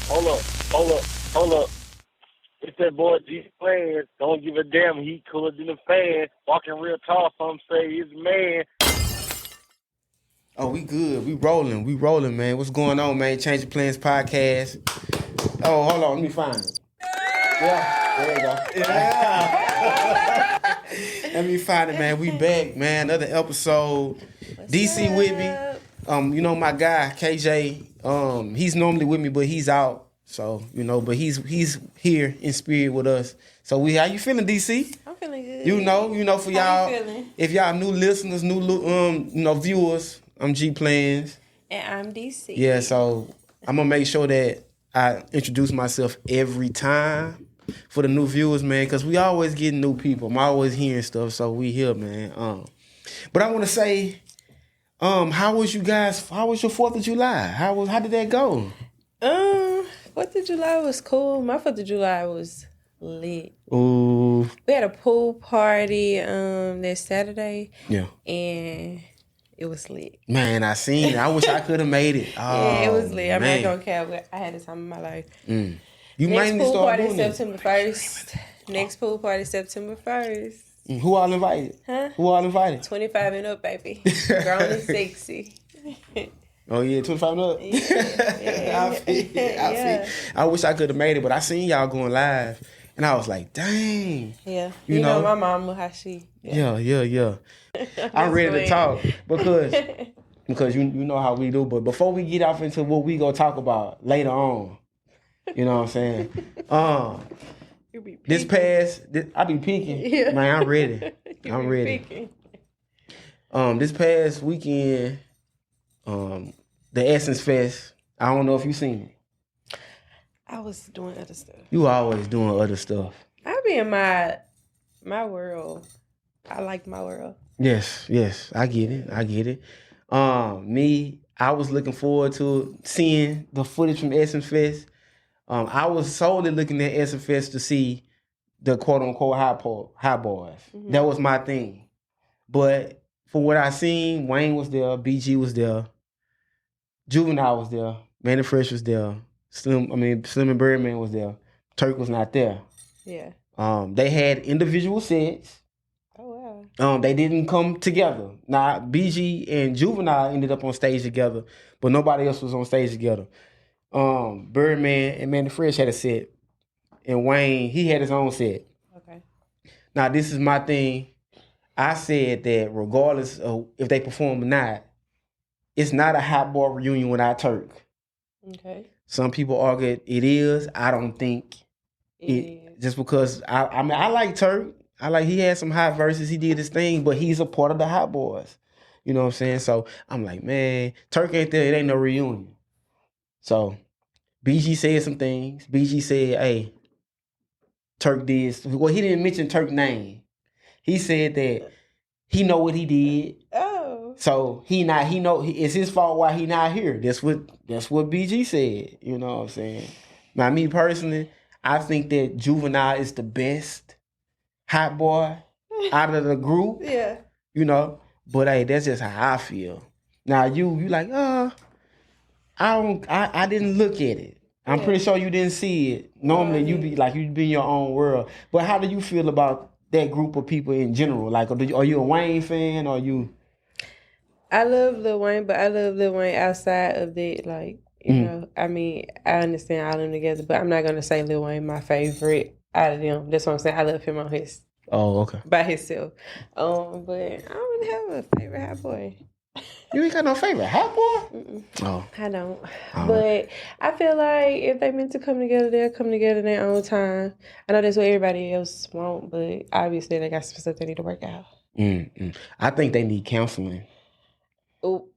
Hold up. It's that boy ChangeofplanZ. Don't give a damn. He cooler than a fan. Walking real tall, some say he's a man. Oh, we good. We rolling, man. What's going on, man? ChangeofplanZ Podcast. Oh, hold on. Let me find it. Yeah, there you go. Yeah. Let me find it, man. We back, man. Another episode. What's DC up? with me. You know my guy KJ. He's normally with me, but he's out. So but he's here in spirit with us. So how you feeling, DC? I'm feeling good. You know for How y'all. you feeling? If y'all new listeners, new viewers, I'm ChangeofplanZ. And I'm DC. Yeah, so I'm gonna make sure that I introduce myself every time for the new viewers, man, because we always getting new people. I'm always hearing stuff, so we here, man. But I want to say, how was your 4th of July? How did that go? 4th of July was cool. My 4th of July was lit. Ooh, We had a pool party that Saturday. yeah. And it was lit. Man, I seen it. I wish I could have made it. Yeah, it was lit. I'm man. not gonna care. I had the time of my life. You Next mainly pool start party doing this. September 1st. Next pool party September 1st. Who all invited? Huh? Who all invited? 25 and up, baby. Grown and sexy. Oh yeah, 25 and up. Yeah. I feel. I wish I could have made it, but I seen y'all going live, and I was like, dang. Yeah. You know? my mama, how she. Yeah. I'm ready to talk because you know how we do. But before we get off into what we gonna talk about later on, you know what I'm saying? You be I be peeking. Yeah. Man, I'm ready. You I'm be ready. peeking. This past weekend, the Essence Fest. I don't know if you seen it. I was doing other stuff. You always doing other stuff. I be in my world. I like my world. Yes, I get it. I was looking forward to seeing the footage from Essence Fest. I was solely looking at Essence Fest to see the quote unquote high boys. Mm-hmm. That was my thing. But for what I seen, Wayne was there, BG was there, Juvenile was there, Manny Fresh was there, Slim and Birdman was there. Turk was not there. Yeah. They had individual sets. Oh wow. They didn't come together. Now, BG and Juvenile ended up on stage together, but nobody else was on stage together. Birdman and Manny Fresh had a set, and Wayne, he had his own set. Okay. Now, this is my thing. I said that regardless of if they perform or not, it's not a hot boy reunion without Turk. Okay. Some people argue it is. I don't think It is. just because I like Turk. He had some hot verses. He did his thing, but he's a part of the hot boys. You know what I'm saying? So I'm like, man, Turk ain't there. It ain't no reunion. So BG said some things. BG said, hey, Turk did. Well, he didn't mention Turk's name. He said that he know what he did. Oh. So it's his fault why he not here. That's what BG said. You know what I'm saying? Now, me personally, I think that Juvenile is the best hot boy out of the group. Yeah. You know, but hey, that's just how I feel. Now you like, I didn't look at it. I'm pretty sure you didn't see it. Normally you be in your own world. But how do you feel about that group of people in general? Like, are you a Wayne fan or you? I love Lil Wayne, but I love Lil Wayne outside of that. Like, you know, I mean, I understand all of them together, but I'm not gonna say Lil Wayne my favorite out of them. That's what I'm saying. I love him on his by himself. But I don't really have a favorite hot boy. You ain't got no favorite hot boy? Mm-mm. Oh, I don't. But I feel like if they meant to come together, they'll come together in their own time. I know that's what everybody else want, but obviously they got some stuff they need to work out. I think they need counseling. Oh,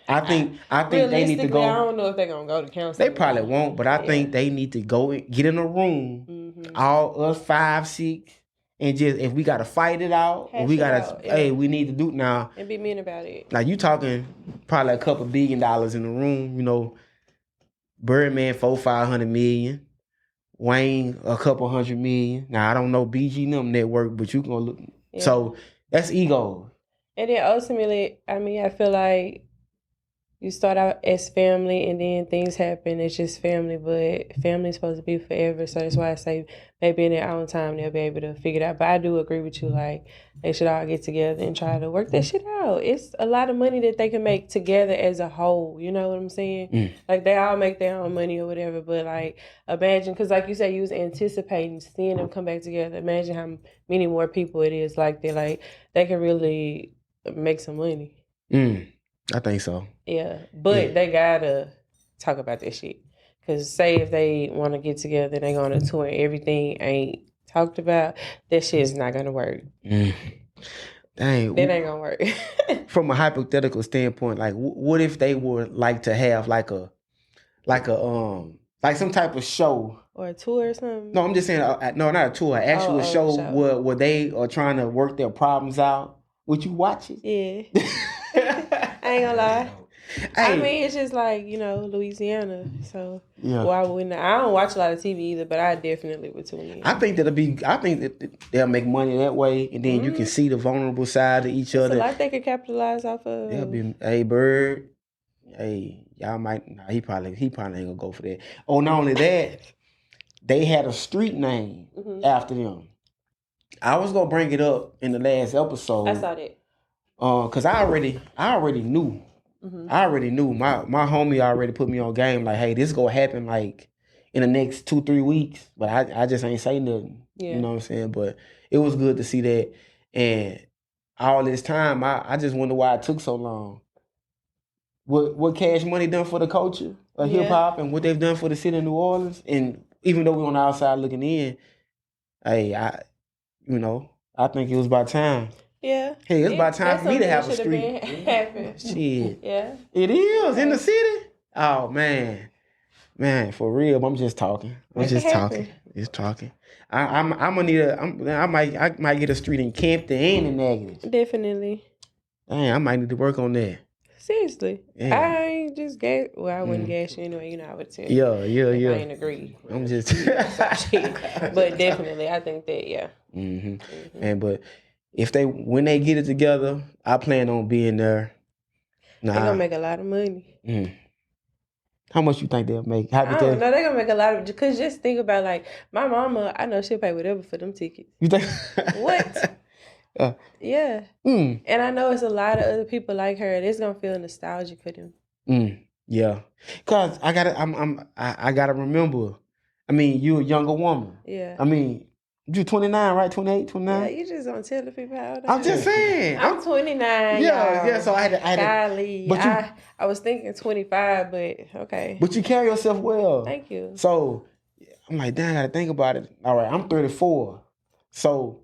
I think they need to go. I don't know if they're gonna go to counseling. They probably won't, but I think they need to go get in a room, all us 5, 6, and just if we gotta fight it out, we need to do it now. And be mean about it. Like you talking probably a couple $1 billion in the room, you know. Birdman 400-500 million, Wayne a couple $100 million. Now I don't know BG them network, but you gonna look. So that's ego. And then ultimately, I mean, I feel like you start out as family and then things happen. It's just family, but family's supposed to be forever. So that's why I say maybe in their own time they'll be able to figure it out. But I do agree with you. Like, they should all get together and try to work that shit out. It's a lot of money that they can make together as a whole. You know what I'm saying? Like, they all make their own money or whatever. But, like, imagine, because like you said, you was anticipating seeing them come back together. Imagine how many more people it is like that. Like, they can really make some money. I think so. Yeah, but they gotta talk about that shit. Cause say if they want to get together and they go on a tour and everything ain't talked about, that shit is not gonna work. Dang, that ain't gonna work. From a hypothetical standpoint, like what if they would like to have like some type of show or a tour or something? No, I'm just saying, no, not a tour, an actual show where they are trying to work their problems out. Would you watch it? Yeah. I ain't gonna lie. I mean, it's just like, Louisiana. So why wouldn't I don't watch a lot of TV either, but I definitely would tune in. I think that they'll make money that way, and then you can see the vulnerable side of each other. It's a lot they could capitalize off of. They'll be, hey, Bird, hey, y'all might. Nah, he probably ain't gonna go for that. Oh, not only that, they had a street name after them. I was gonna bring it up in the last episode. I saw that. Cause I already knew. I already knew. My homie already put me on game. Like, hey, this is gonna happen like in the next 2-3 weeks. But I just ain't say nothing. Yeah. You know what I'm saying? But it was good to see that. And all this time, I just wonder why it took so long. What Cash Money done for the culture of hip hop and what they've done for the city of New Orleans. And even though we're on the outside looking in, hey, I think it was about time. Yeah. Hey, it's about time for me to have a street. Shit. Yeah. It is in the city. Oh man, for real. I'm just talking. Just talking. I'm gonna need I might get a street in Campton and in Natchez. Definitely. Dang, I might need to work on that. Seriously. Yeah. I ain't just gas. Well, I wouldn't gas you anyway. I would tell you. Yeah. I ain't agree. I'm just. But definitely, I think that And but. When they get it together, I plan on being there. They're gonna make a lot of money. How much you think they'll make? I don't know. They're gonna make a lot of, because just think about, like, my mama, I know she'll pay whatever for them tickets. You think? What? Yeah. And I know it's a lot of other people like her. It's gonna feel nostalgic for them. Yeah. Cause I gotta remember. I mean, you a younger woman. Yeah. I mean, you 29, right? 28, 29? Yeah, you just gonna tell the people how old I am. I'm just saying. I'm 29. Yeah, so I had Golly. I was thinking 25, but okay. But you carry yourself well. Thank you. So I'm like, damn, I gotta think about it. All right, I'm 34. So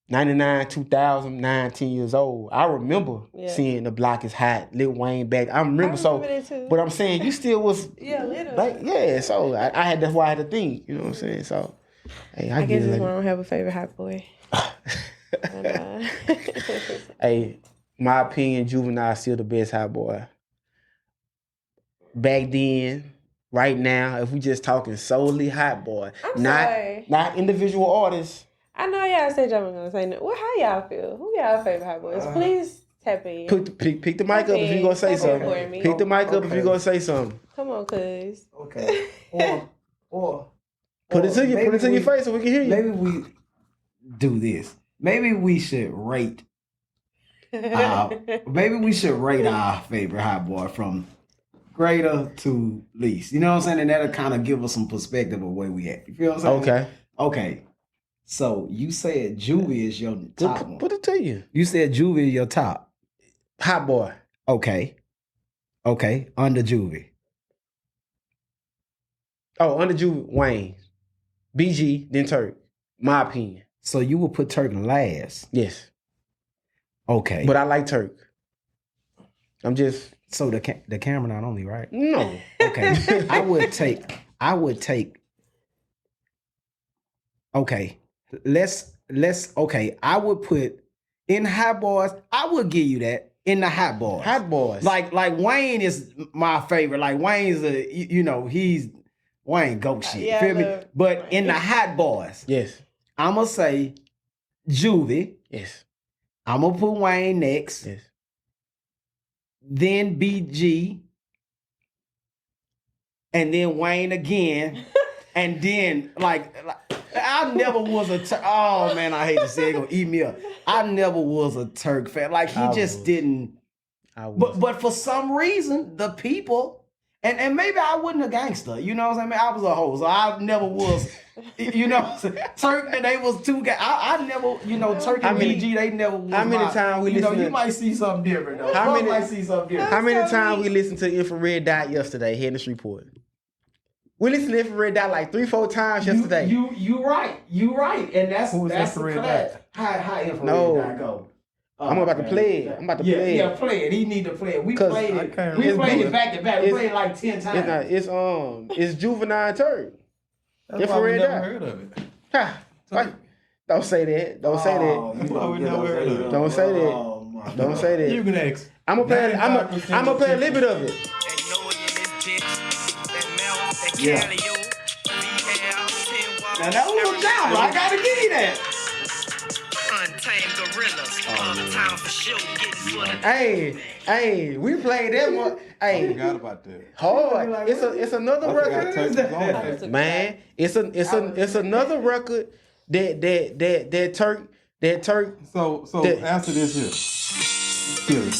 99, 2000, 19 years old. I remember seeing The Block Is Hot, Lil Wayne back. I remember that too. But I'm saying you still was little. Like, so that's why I had to think, you know what I'm saying? So hey, I guess that's why I don't have a favorite hot boy. Hey, my opinion, Juvenile is still the best hot boy. Back then, right now, if we just talking solely hot boy, not individual artists. I know y'all said y'all were gonna say no. Well, how y'all feel? Who y'all favorite hot boys? Please tap in. Pick the mic up if you gonna say something. Pick the mic up if you gonna say something. Come on, cuz. Okay. Or put it to your face so we can hear you. Maybe we do this. Maybe we should rate. Maybe we should rate our favorite hot boy from greater to least. You know what I'm saying? And that'll kind of give us some perspective of where we at. You feel what I'm saying? Okay. So you said Juvie is your top one. Put it to you. You said Juvie is your top hot boy. Okay. Under Juvie. Oh, under Juvie, Wayne. BG, then Turk. My opinion. So you would put Turk last? Yes. Okay. But I like Turk. I'm just... So the camera not only, right? No. Okay. I would take... Okay. Okay. I would put... In Hot Boys, I would give you that. In the Hot Boys. Hot Boys. Like Wayne is my favorite. Like Wayne's he's... Wayne goat shit. Yeah, feel me? But in the Hot Boys, yes, I'm gonna say Juvie. Yes. I'm gonna put Wayne next. Yes. then BG, and then Wayne again, and then like I never was a Turk. Oh man, I hate to say it, gonna eat me up. I never was a Turk fan. Like he just didn't. But for some reason, the people and maybe I wasn't a gangster. You know what I'm saying? I was a hoe, so I never was. You know, what I'm saying? Turk and they was two guys. I never, you know, Turk and BG, they never was. How many times we listen? You might see something different though. How many times we listened to Infrared Dot yesterday here in the Shreveport? We listened to Infrared Dot like 3-4 times yesterday. You right, and that's Infrared Dot. How Infrared Dot go? I'm about to play it. Yeah, play it. He need to play it. We played it. We played it back to back. We played it like 10 times. It's Juvenile Turk. That's why we never heard of it. Don't say that. Don't say that. That's why we never heard of it. Don't say that. Don't say that. You can ask. I'm gonna play a little bit of it. Yeah. Now that was a job. I gotta give you that. Hey, we played that one. Hey, I forgot about that. Hard. It's another record. Man, it's another record that Turk. So answer this here.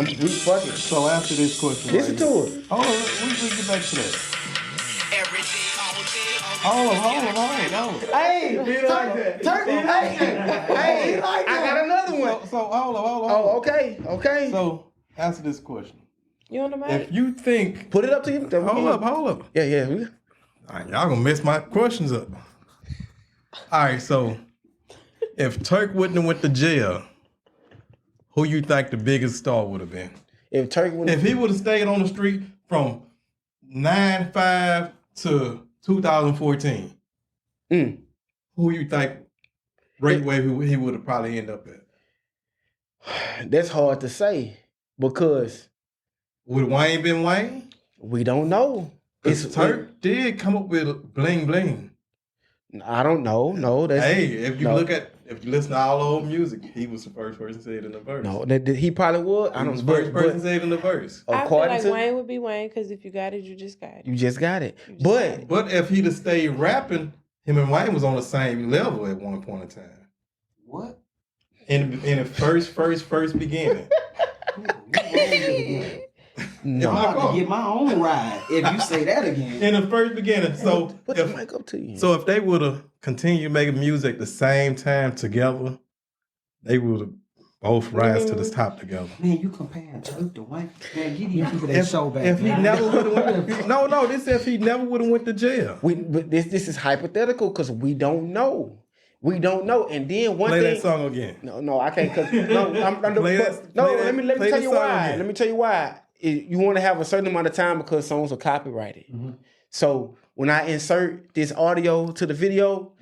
We fucking. So answer this question. Listen to it. Hold on, we get back to that. Hold on. Hey, Turk. Hey, I got another one. So hold on. Oh, okay. So answer this question. You on the mic? If you think, Put it up to you. hold up. Yeah. All right, y'all gonna mess my questions up. All right, so if Turk wouldn't have went to jail, who you think the biggest star would have been? If he would have stayed on the street from 9/5 to 2014, who you think rate where he would have probably ended up at? That's hard to say because would Wayne been Wayne? We don't know. Turk did come up with bling bling. I don't know. No, that's if you listen to all old music, he was the first person to say it in the verse. No, he probably would. He was the first person to say it in the verse. I feel like Wayne would be Wayne because if you got it, you just got it. You just got it. But if he'd have stayed rapping, him and Wayne was on the same level at one point in time. What? In the first beginning. No, I can get my own ride if you say that again. In the first beginning, so put the mic up to you. So if they would have continued making music the same time together, they would have both rise to the top together. Man, you comparing Turk to Wayne? Man, get these people that show back. If he never would have went, no, this if he never would have went to jail. But this is hypothetical because we don't know. We don't know. And then one thing. Play that song again. No, I can't. Let me tell you why. Let me tell you why. You want to have a certain amount of time because songs are copyrighted. Mm-hmm. So when I insert this audio to the video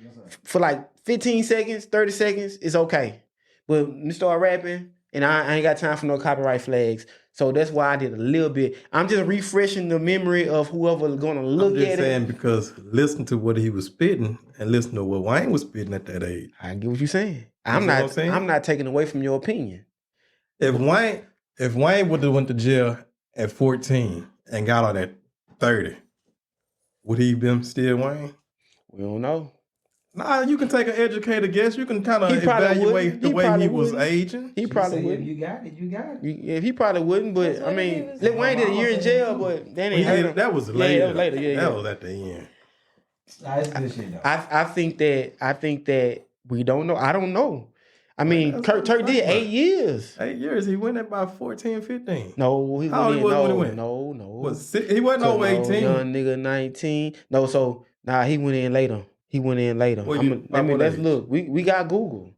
for like 15 seconds, 30 seconds, it's okay. But when you start rapping, and I ain't got time for no copyright flags. So that's why I did a little bit. I'm just refreshing the memory of whoever's going to look at it. I'm just saying because listen to what he was spitting and listen to what Wayne was spitting at that age. I get what you're saying. I'm not taking away from your opinion. If Wayne would have went to jail at 14 and got out at 30, would he been still Wayne? We don't know. Nah, you can take an educated guess. You can kind of evaluate the way he was aging. He probably would. If you got it, you got it. Yeah, he probably wouldn't, but I mean, Wayne did a year in jail, but then that was later. Yeah, that was later. Yeah, that was at the end. I think that we don't know. I don't know. I mean, Turk did 8 years. 8 years. He went at about 14, 15. No, he went. He wasn't over 18. Young nigga 19. No, so he went in later. Let's look. We got Google.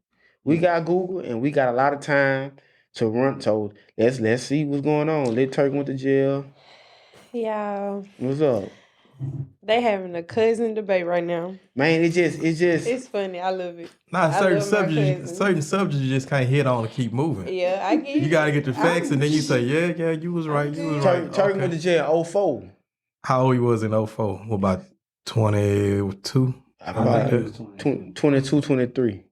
We got Google, and we got a lot of time to run. So let's see what's going on. Let Turk went to jail. Yeah. What's up? They having a cousin debate right now. Man, it's funny. I love it. Certain subjects you just can't hit on to keep moving. Yeah, I get it. You gotta get the facts, and then you say, yeah, you was right. Turk went to jail 04. How old he was in 04? What about 22? About 22, 23. Okay.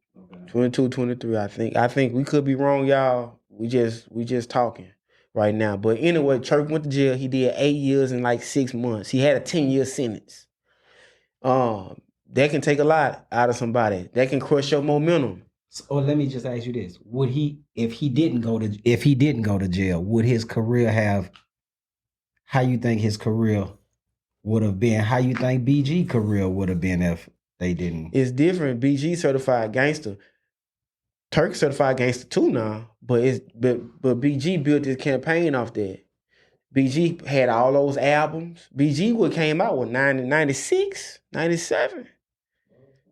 22, 23, I think. I think we could be wrong, y'all. We just talking right now. But anyway, Turk went to jail. He did 8 years and like 6 months. He had a 10-year sentence. That can take a lot out of somebody. That can crush your momentum. So let me just ask you this: would he, if he didn't go to jail, would his career have? How you think his career would have been? How you think BG career would have been if they didn't? It's different. BG certified gangster. Turk certified gangster too now, but BG built his campaign off that. BG had all those albums. BG came out with 96, 97.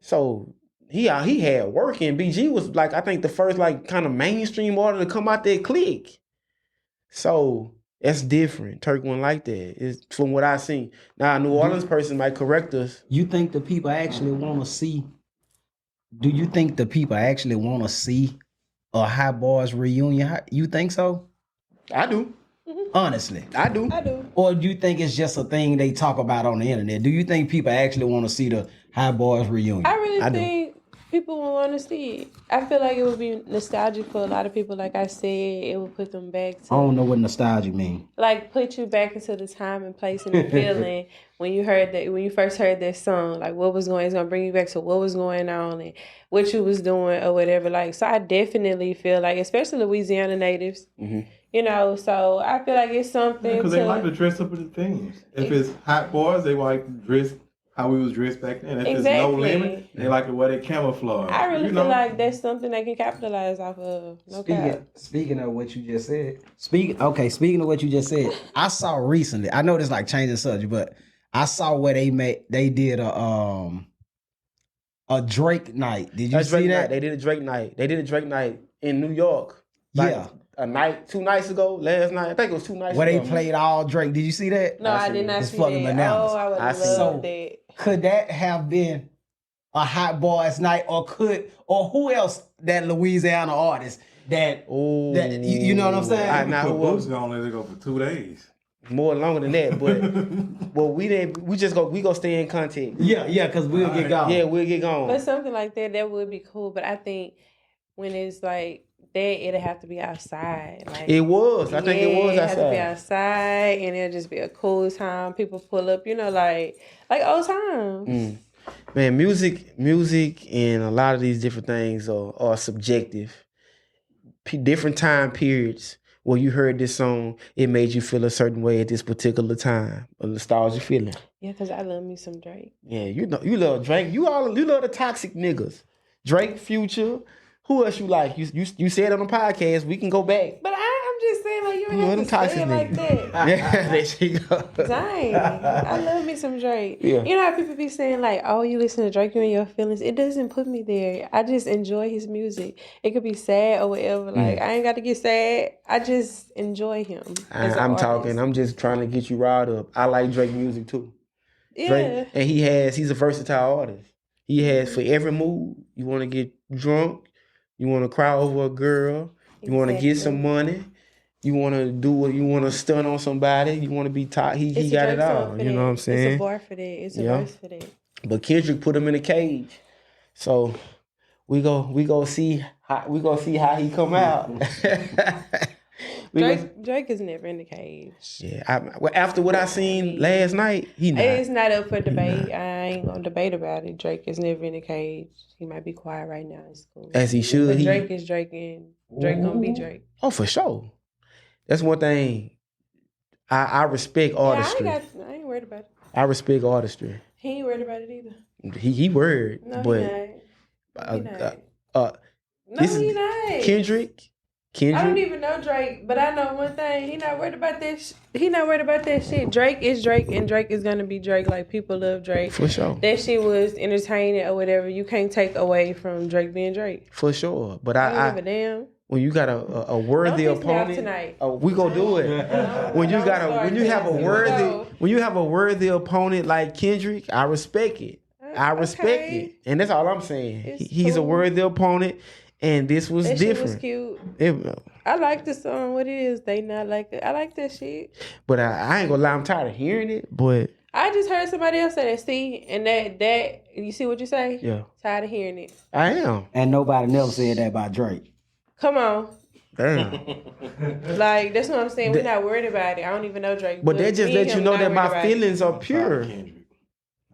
So he had work, and BG was like, I think the first like kind of mainstream artist to come out that clique. So that's different. Turk wasn't like that. It's from what I seen. Now a New Orleans person might correct us. You think the people actually want to see? Do you think the people actually want to see a Hot Boyz reunion? You think so? I do. Honestly, I do. Or do you think it's just a thing they talk about on the internet? Do you think people actually want to see the Hot Boyz reunion? I really think people will want to see it. I feel like it would be nostalgic for a lot of people. Like I said, it will put them back to... I don't know what nostalgia means. Like put you back into the time and place and the feeling when you first heard that song. Like it's going to bring you back to what was going on and what you was doing or whatever. Like, so I definitely feel like, especially Louisiana natives, you know, so I feel like it's something because they like to dress up with the themes. If it's Hot Boyz, they like to dress how we was dressed back then. If it's No Limit, they like the way they camouflage. I really feel like that's something they can capitalize off of. Speaking of what you just said, speaking of what you just said, I saw recently. I know this like changing subject, but I saw where they did a Drake night. Did you see that? They did a Drake night. They did a Drake night in New York. Like, two nights ago, last night. I think it was 2 nights ago. Where they played all Drake. Did you see that? No, I did not see that. Bananas. Oh, I would love that. Could that have been a Hot Boyz night, or who else that Louisiana artist that you know what I'm saying? Now Boyz only go for 2 days. More longer than that, but well, we go stay in contact. Yeah, because we'll get gone. Yeah, we'll get gone. But something like that would be cool. But I think when it's like that, it'll have to be outside. Like, it was. I think it was outside. It has to be outside, and it'll just be a cool time. People pull up, you know, like old times. Man, music, and a lot of these different things are subjective. Different time periods where you heard this song, it made you feel a certain way at this particular time, a nostalgic feeling. Yeah, because I love me some Drake. Yeah, you love Drake. You love the toxic niggas. Drake, Future. Who else you like? You said on the podcast. We can go back. But I'm just saying, like, you ain't have to say it like that. Yeah, there she go. Dang, I love me some Drake. Yeah. You know how people be saying like, "Oh, you listen to Drake, you in your feelings." It doesn't put me there. I just enjoy his music. It could be sad or whatever. Like I ain't got to get sad. I just enjoy him. I'm just trying to get you riled up. I like Drake music too. Yeah, Drake, and he's a versatile artist. He has for every mood. You want to get drunk. You want to cry over a girl. You want to get some money. You want to do what you want to stun on somebody. You want to be taught. He got it all. You know what I'm saying? It's a bar for that. It's a verse for that. But Kendrick put him in a cage, so we go see how he come out. Drake is never in the cage. Yeah, after what I seen last night, he not. It's not up for debate. I ain't gonna debate about it. Drake is never in the cage. He might be quiet right now. It's cool. As he should. But Drake is Drake, and Drake gonna be Drake. Oh, for sure. That's one thing. I respect artistry. I ain't worried about it. I respect artistry. He ain't worried about it either. He worried, no, but he not. He not. Kendrick. I don't even know Drake, but I know one thing. He not worried about that. He not worried about that shit. Drake is Drake, and Drake is gonna be Drake. Like, people love Drake. For sure. That shit was entertaining or whatever. You can't take away from Drake being Drake. For sure. But I don't give a damn. When you got a worthy opponent, tonight. We gonna do it. When you have a worthy opponent like Kendrick, I respect it. I respect it, and that's all I'm saying. He's a worthy opponent. And this was different. Shit was cute. I like the song. What it is, they not like it. I like that shit. But I ain't gonna lie, I'm tired of hearing it. But I just heard somebody else say that. See, and that you see what you say? Yeah. Tired of hearing it. I am. And nobody never said that about Drake. Come on. Damn. Like, that's what I'm saying. We're not worried about it. I don't even know Drake. But that just let you know that my feelings are I'm pure.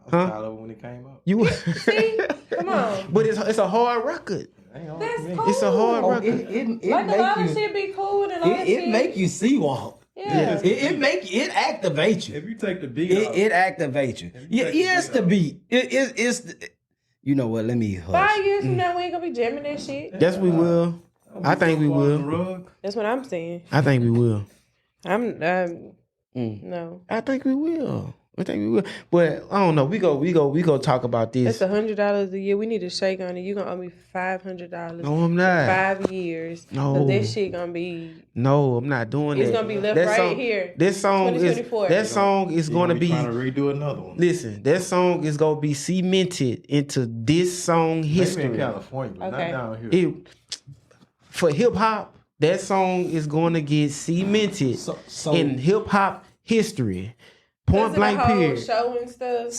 tired of it when it came up. You See? Come on. But it's a hard record. That's cool. It's a hard record. It Like, a lot make of shit be cool and a lot of shit. it make you see walk. Yeah. It activates you. If you take the beat It activates you. Yeah, it's the beat. It's you know what? Let me hush. 5 years from now, we ain't gonna be jamming that shit. Yes, we will. I think we will. That's what I'm saying. I think we will. No. I think we will. But I don't know. We go talk about this. That's $100 a year. We need to shake on it. You gonna owe me $500. No, I'm not. 5 years. No. 'Cause that shit gonna be. No, I'm not doing It's that. gonna be left That right song, here. This song 2024. is going to be. trying to redo another one. Listen, that song is gonna be cemented into this song history. Maybe in California, but Okay. not down here. For hip hop, that song is gonna get cemented So in hip hop history. Point blank the whole period. show and stuff.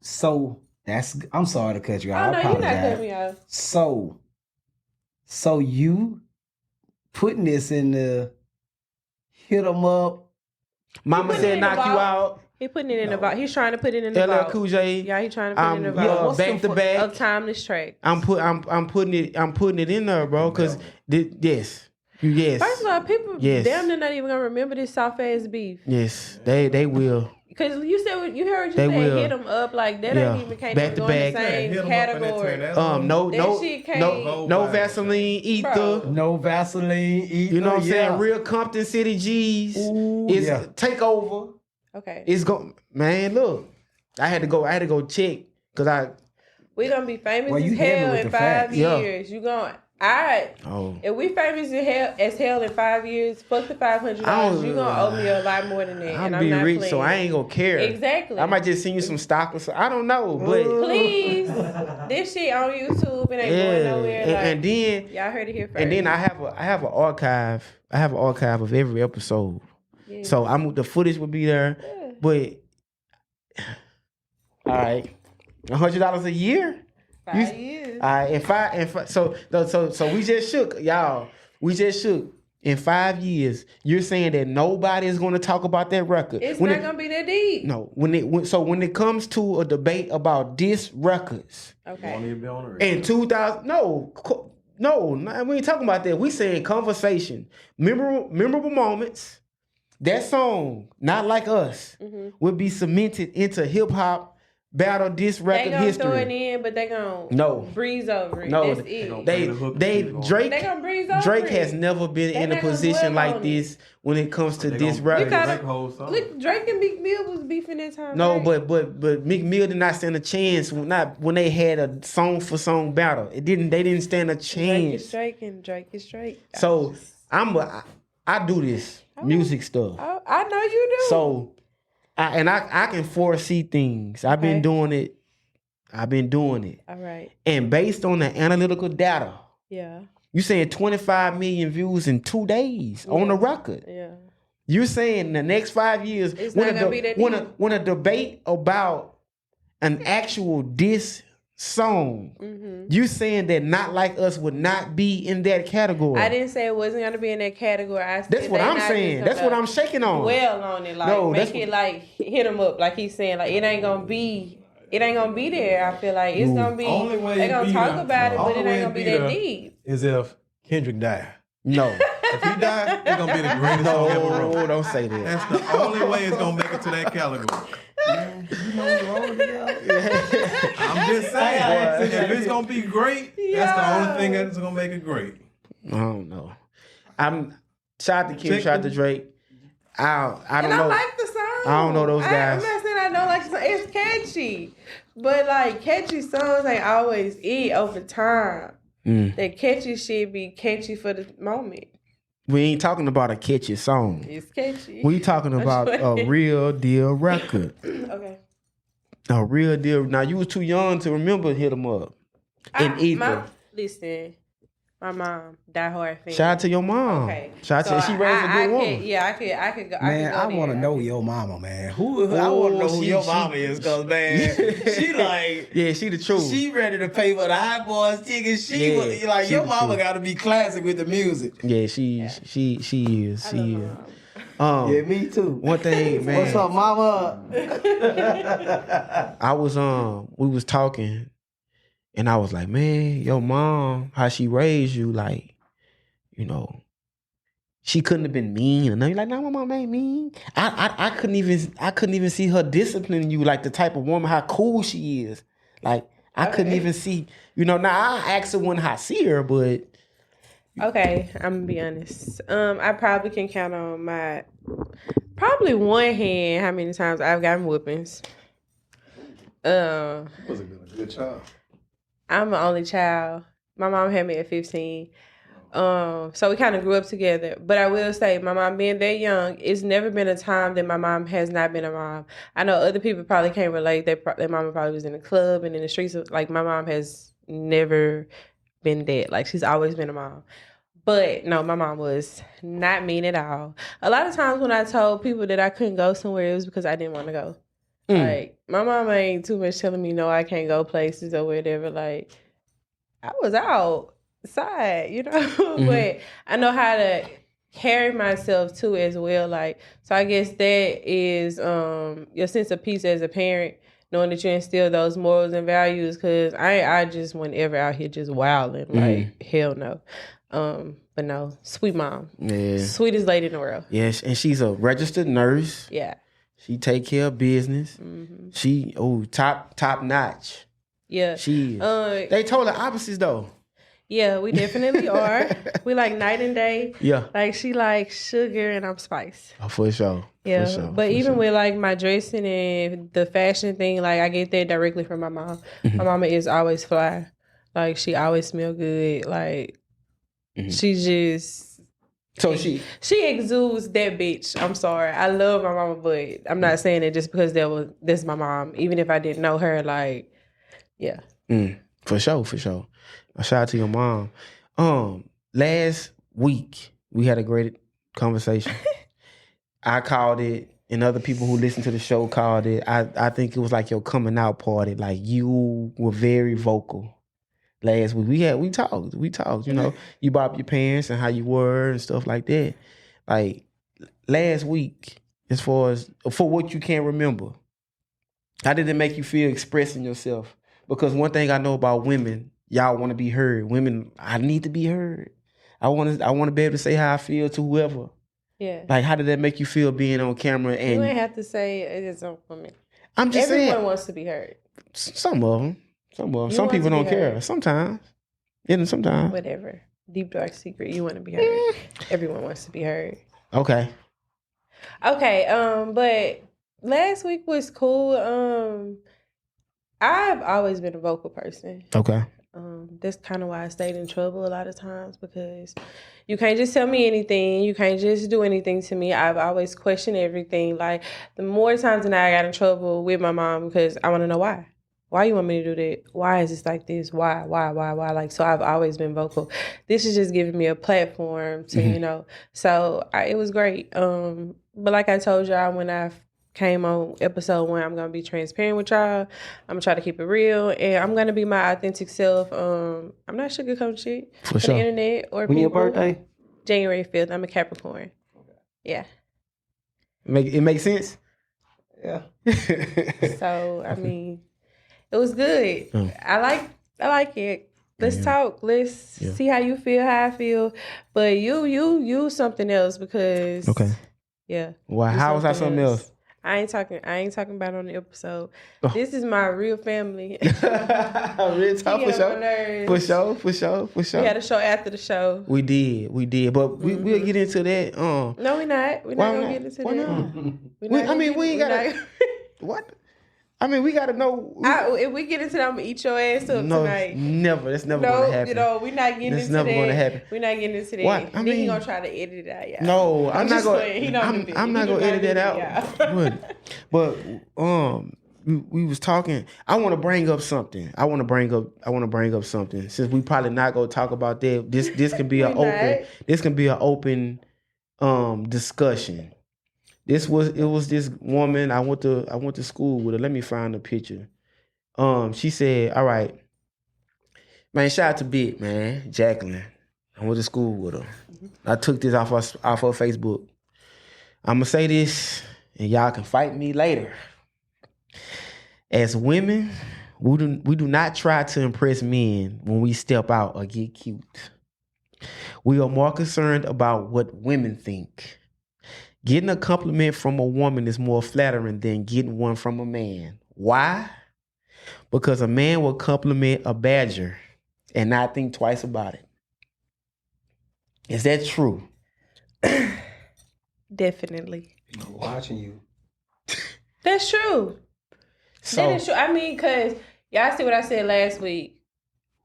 so that's. I'm sorry to cut you Oh out. no, I you're not apologize. cutting me off. So you putting this in the hit 'em up. Mama put it said in the knock you vault. out. He putting it in the vault. He's trying to put it in the LL vault. Cool J. Yeah, he's trying to put it in the yeah, vault. what's Back the to back. Of timeless track. I'm putting it in there, bro. Cause yes. First of all, people Yes. damn near not even gonna remember this soft ass beef. Yes, they will. Cause you said you heard They you say will. hit them up like that Yeah. ain't even can't Back even to go in the back. same Hit 'em up and then category. turn that That shit can't- no Vaseline ether. Bro. No Vaseline. Either. You know what I'm yeah. saying? Real Compton City G's. Ooh, It's yeah. take over. Okay, It's go, man. Look, I had to go check because we gonna be famous Well, you as heavy hell with in the 5 facts. Yeah. years. You gonna alright. Oh. If we famous as hell in 5 years, fuck the $500. You gonna owe me a lot more than that. I'm and I'm be not rich, playing. so I ain't gonna care. Exactly. I might just send you some stock or something. I don't know, but Please, this shit on YouTube. It ain't going nowhere. and, Like, and then y'all heard it here first. and then I have an archive. I have an archive of every episode. Yeah. So the footage will be there, Yeah. but all right, $100 a year. 5 years. All right, and five. So we just shook, y'all. We just shook. In 5 years, you're saying that nobody is going to talk about that record. It's not gonna be that deep. No, when it comes to a debate about diss records Okay. Won't even be on the radio. in 2000, no, we ain't talking about that. We saying conversation, memorable moments. That song, Not Like Us, would be cemented into hip hop battle diss They record gonna history. throw it in, but they gonna No. breeze over it. No, That's it. they Drake They gonna breeze over Drake it. has never been They in a not gonna position dwell like on this when it comes to They this gonna- record. You gotta- Drake whole song. Look, Drake and Meek Mill was beefing that time. No, right? but Meek Mill did not stand a chance when they had a song for song battle. They didn't stand a Drake is chance. Drake and Drake is Drake. So I do this music stuff. I know you do. So I can foresee things. I've been doing it. All right. And based on the analytical data, Yeah. you saying 25 million views in 2 days on the record. Yeah. You're saying the next 5 years, It's not gonna be that deep. when a debate about an actual diss song, you saying that Not Like Us would not be in that category. I didn't say it wasn't gonna be in that category. I said That's what they I'm not saying. just That's what gonna I'm shaking on. dwell on it, like No, make that's it like hit him up, like he's saying, like it ain't gonna be there. I feel like it's gonna be. Only way They it gonna be talk there- about it, but only it way ain't it gonna be be that there deep. Is if Kendrick died. No. If he died, it's gonna be the greatest song ever No, wrote. don't say that. That's the only way it's gonna make it to that category. I'm just saying, if it's gonna be great, that's the only thing that's gonna make it great. I don't know. Shout out to Kim, shout out to Drake. I don't And know. I like the song. I don't know those guys. I'm not saying I don't like the song. It's catchy, but like catchy songs ain't always it over time. That catchy shit be catchy for the moment. We ain't talking about a catchy song. It's catchy. We talking about a real deal record. Okay. A real deal. Now you was too young to remember Hit 'Em Up. In Ether. Listen, My mom, diehard fan. Shout out to your mom. Okay. Shout out to she raised a good woman. I could go. Man, I want to know your mama, man. I want to know who your mama is, cause man, she like, yeah, she the truth. She ready to pay for the Hot Boys ticket. Your mama got to be classic with the music. Yeah, she is. Yeah, me too. One thing, man. What's up, mama? I was we was talking, and I was like, man, your mom, how she raised you, like, you know, she couldn't have been mean or nothing. Like, no, my mom ain't mean. I couldn't even see her disciplining you, like the type of woman, how cool she is. Like, I couldn't even see, you know. Now I ask her when I see her, but. Okay, I'm gonna be honest. I probably can count on my one hand how many times I've gotten whoopings. Was a good child. I'm the only child. My mom had me at 15. So we kind of grew up together. But I will say, my mom being that young, it's never been a time that my mom has not been a mom. I know other people probably can't relate. Their mama probably was in the club and in the streets. Like, my mom has never been dead. Like, she's always been a mom. But no, my mom was not mean at all. A lot of times when I told people that I couldn't go somewhere, it was because I didn't want to go. Like, my mom ain't too much telling me, no, I can't go places or whatever. Like, I was outside, you know? But I know how to carry myself too as well. Like, so I guess that is your sense of peace as a parent, knowing that you instill those morals and values. Because I just went ever out here just wilding. Like, hell no. But no, sweet mom. Yeah. Sweetest lady in the world. Yes, and she's a registered nurse. Yeah. She take care of business. She top notch. Yeah. She is. They told her opposites though. Yeah, we definitely are. We like night and day. Yeah. Like, she like sugar and I'm spice. Oh, for sure. Yeah. For sure. But even with like my dressing and the fashion thing, like, I get that directly from my mom. My mama is always fly. Like, she always smell good. Like, she just... So she exudes that bitch. I'm sorry. I love my mama, but I'm not saying it just because that's my mom. Even if I didn't know her, like, yeah. For sure. A shout out to your mom. Last week we had a great conversation. I called it, and other people who listen to the show called it. I think it was like your coming out party. Like, you were very vocal. Last week we talked, you know. You brought up your parents and how you were and stuff like that. Like, last week, as far as for what you can't remember, how did it make you feel expressing yourself? Because one thing I know about women, y'all want to be heard. Women, I need to be heard. I want to be able to say how I feel to whoever. Yeah. Like, how did that make you feel being on camera? And you ain't have to say it is on women. I'm just saying. Everyone wants to be heard. Some of them. Some people don't care. Sometimes. Yeah, sometimes. Whatever. Deep, dark secret. You want to be heard. Everyone wants to be heard. Okay. But last week was cool. I've always been a vocal person. Okay. That's kind of why I stayed in trouble a lot of times, because you can't just tell me anything. You can't just do anything to me. I've always questioned everything. Like, the more times than I got in trouble with my mom because I want to know why. Why you want me to do that? Why is this like this? Why? Like, so I've always been vocal. This is just giving me a platform to, you know. So it was great. But like I told y'all when I came on episode 1, I'm going to be transparent with y'all. I'm going to try to keep it real. And I'm going to be my authentic self. I'm not sugarcoating shit for sure. The internet or when people. Your birthday? January 5th. I'm a Capricorn. Yeah. It makes sense? Yeah. So, I mean... It was good. I like it. Let's talk. Let's see how you feel, how I feel. But you something else because yeah. Well, how was I something else? I ain't talking about on the episode. This is my real family. Real talk for sure. For sure. We had a show after the show. We did. But we'll get into that. No, we're not. We're not gonna get into that. We ain't gotta what? I mean, we gotta know. If we get into that, I'm gonna eat your ass up tonight. Never. That's never gonna happen. You know, we're not getting into that. That's never gonna happen. We're not getting into that. What? I mean, he gonna try to edit it out, y'all. No, I'm not gonna edit that out. But we was talking. I want to bring up something. I want to bring up something. Since we probably not gonna talk about that. This can be an open discussion. It was this woman I went to school with her. Let me find the picture. She said, "All right, man, shout out to Big man, Jacqueline. I went to school with her. I took this off her Facebook. I'm gonna say this, and y'all can fight me later. As women, we do not try to impress men when we step out or get cute. We are more concerned about what women think. Getting a compliment from a woman is more flattering than getting one from a man. Why? Because a man will compliment a badger and not think twice about it. Is that true?" Definitely. I'm watching you. That's true. That is true. I mean, because y'all see what I said last week.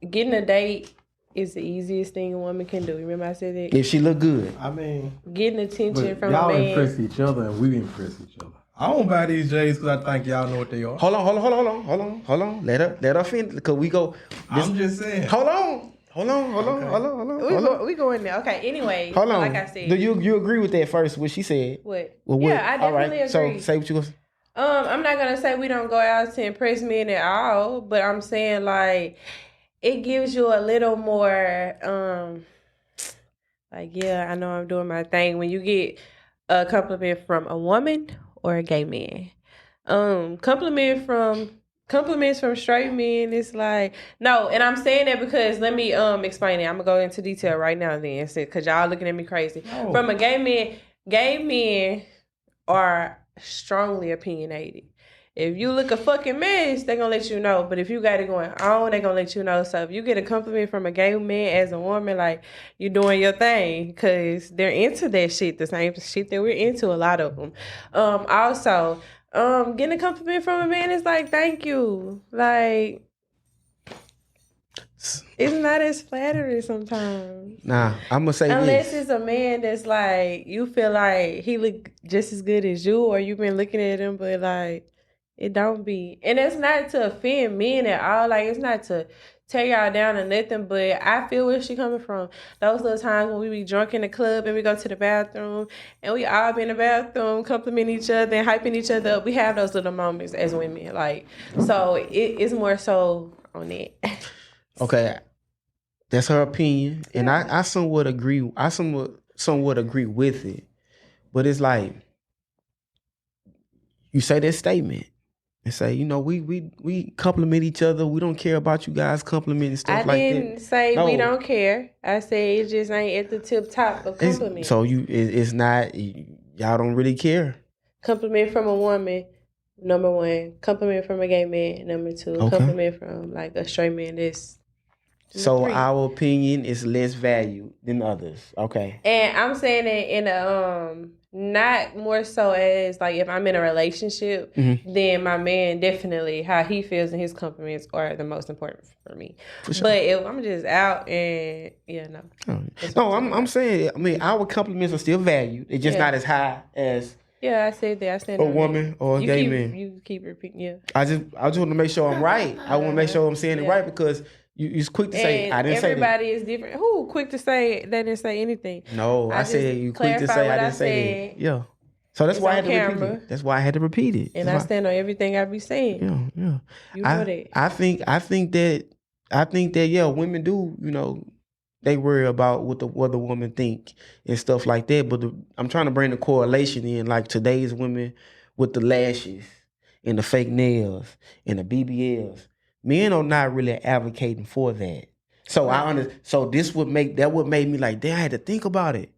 Getting a date is the easiest thing a woman can do. Remember I said that? If she look good. I mean, getting attention from y'all a man. impress each other and we impress each other. I don't buy these J's because I think y'all know what they are. Hold on. Let her finish because we go. I'm just saying. Hold on. We go in there. Okay. Anyway, hold on. like I said, do you agree with that first? What she said? What? Well, yeah, I definitely agree. So say what you gonna say. I'm not gonna say we don't go out to impress men at all, but I'm saying like it gives you a little more like, yeah, I know I'm doing my thing when you get a compliment from a woman or a gay man. Compliments from straight men, it's like, no, and I'm saying that because let me explain it. I'm gonna go into detail right now then, because y'all looking at me crazy. No. From a gay men are strongly opinionated. If you look a fucking mess, they gonna let you know. But if you got it going on, they gonna let you know. So if you get a compliment from a gay man as a woman, like, you doing your thing, because they're into that shit, the same shit that we're into, a lot of them. Also, getting a compliment from a man is like, thank you. Like, it's not as flattering sometimes. Nah, I'm gonna say unless it's a man that's like, you feel like he look just as good as you, or you've been looking at him, but like, it don't be. And it's not to offend men at all. Like, it's not to tear y'all down or nothing, but I feel where she coming from. Those little times when we be drunk in the club and we go to the bathroom and we all be in the bathroom complimenting each other and hyping each other up. We have those little moments as women. Like, so it's more so on it. Okay. That's her opinion. And I somewhat agree. I somewhat agree with it. But it's like, you say that statement and say, you know, we compliment each other. We don't care about you guys complimenting stuff like that. I didn't say we don't care. I say it just ain't at the tip top of compliment. So it's not, y'all don't really care. Compliment from a woman, number one. Compliment from a gay man, number two. Okay. Compliment from like a straight man, this. So our opinion is less valued than others. Okay. And I'm saying it in a not more so as like if I'm in a relationship, then my man definitely how he feels and his compliments are the most important for me. For sure. But if I'm just out and I'm saying, I mean, our compliments are still valued. It's just not as high as I said that. I stand a woman or a gay man. You keep repeating. Yeah. I just want to make sure I'm right. I want to make sure I'm saying it right because. You're quick to say, I didn't say that. Everybody is different. Who quick to say they didn't say anything? No, I said you quick to say I didn't say that. Yeah. So that's why I had to repeat it. That's why I had to repeat it. And I stand on everything I be saying. Yeah. You know that. I think that yeah, women do, you know, they worry about what the woman think and stuff like that. But I'm trying to bring the correlation in, like today's women with the lashes and the fake nails and the BBLs. Men are not really advocating for that. So So this would make me like, damn, I had to think about it.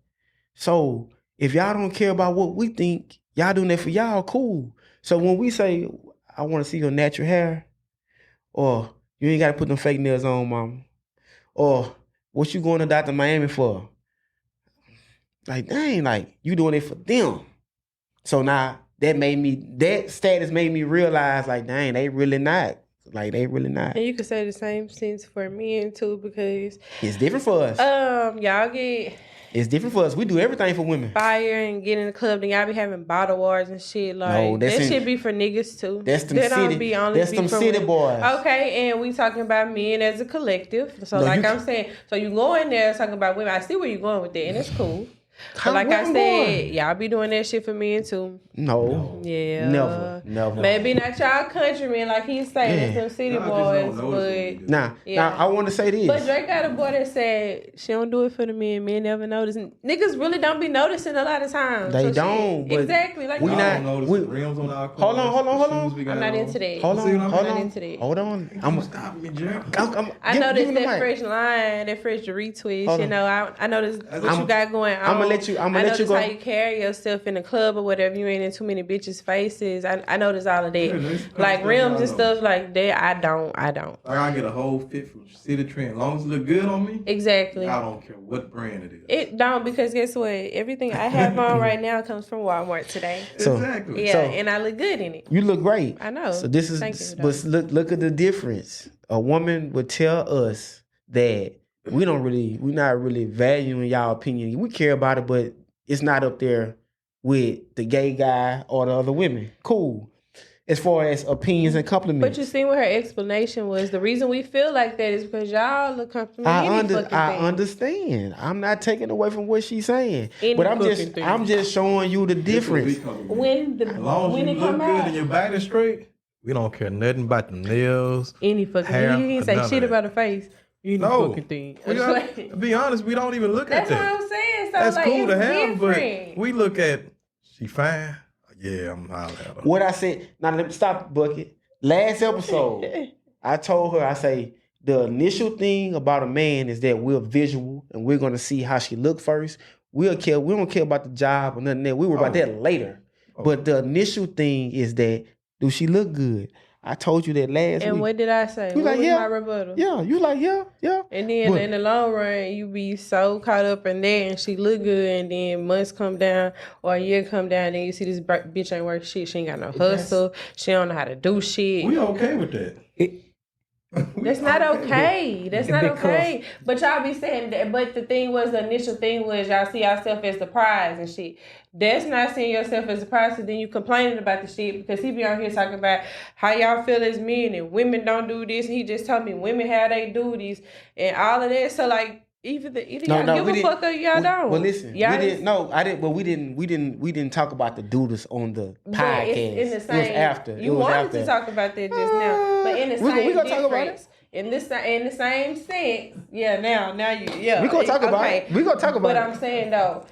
So if y'all don't care about what we think, y'all doing that for y'all, cool. So when we say, I want to see your natural hair, or you ain't got to put them fake nails on, mama, or what you going to Dr. Miami for? Like, dang, like you doing it for them. So now that status made me realize, like, dang, they really not. Like, they really not. And you could say the same things for men too, because it's different for us. Y'all get It's different for us. We do everything for women. fire and get in the club, then y'all be having bottle wars and shit. Like that shit be for niggas too. That's them that city. Don't be only That's be them for city women. boys. Okay, and we talking about men as a collective. So No, like I'm saying, so you go in there talking about women. I see where you going with that, and it's cool. But like Where I I'm said, going? y'all be doing that shit for men too. No. Yeah. Never. Maybe not y'all countrymen like he's saying, it's them city boys, but Now, I want to say this. But Drake got a boy that said she don't do it for the men. Men never notice. Niggas really don't be noticing a lot of times. They don't. But exactly. Like we I not. don't notice the rims on our Hold on. I'm not into that. Hold on. I'm gonna stop me, Jerry. I noticed that fresh line, that fresh retwist. You know, I noticed what you got going on. I'm gonna let you go. How you carry yourself in the club or whatever. You ain't in too many bitches' faces. I noticed all of that. Like rims and stuff like that. I don't. Like I get a whole fit from City Trend. As long as it look good on me. Exactly. I don't care what brand it is. It don't, because guess what? Everything I have on right now comes from Walmart today. Exactly. Yeah, and I look good in it. You look great. I know. So this is. Thank you, but look at the difference. A woman would tell us that we're not really valuing y'all opinion. We care about it, but it's not up there with the gay guy or the other women. Cool. As far as opinions and compliments. But you see what her explanation was. The reason we feel like that is because y'all look comfortable. I understand. I'm not taking away from what she's saying. But I'm just showing you the difference. When as long as you look good and your back is straight, we don't care nothing about the nails. Any fucking hair, thing. You can't say shit about her face. Any fucking thing. To be honest, we don't even look at that. That's what I'm saying. So that's like, cool to different. have, but we look at she fine. Yeah, I'm hollering at her. What I said, now let me stop, Bucket. Last episode, I told her, I say, the initial thing about a man is that we're visual and we're going to see how she look first. We don't care about the job or nothing there. We worry about that later. But the initial thing is that, do she look good? I told you that last week. And what did I say? What was my rebuttal? Yeah, you like, yeah. And then in the long run, you be so caught up in that, and she look good, and then months come down or a year come down, and you see this bitch ain't worth shit. She ain't got no hustle. She don't know how to do shit. We okay with that. That's not okay. That's not okay. But y'all be saying that. But the initial thing was y'all see yourself as the prize and shit. That's not seeing yourself as a prize. So then you complaining about the shit because he be on here talking about how y'all feel as men and women don't do this. And he just told me women how they duties and all of that. So like either y'all give a fuck or y'all don't. Well, listen, we didn't talk about the duties on the podcast. It's in the same. It was after. You wanted to talk about that just now, but in the same we gonna talk about it. In the same sense, now you we gonna talk about it. We gonna talk about it. But I'm saying though,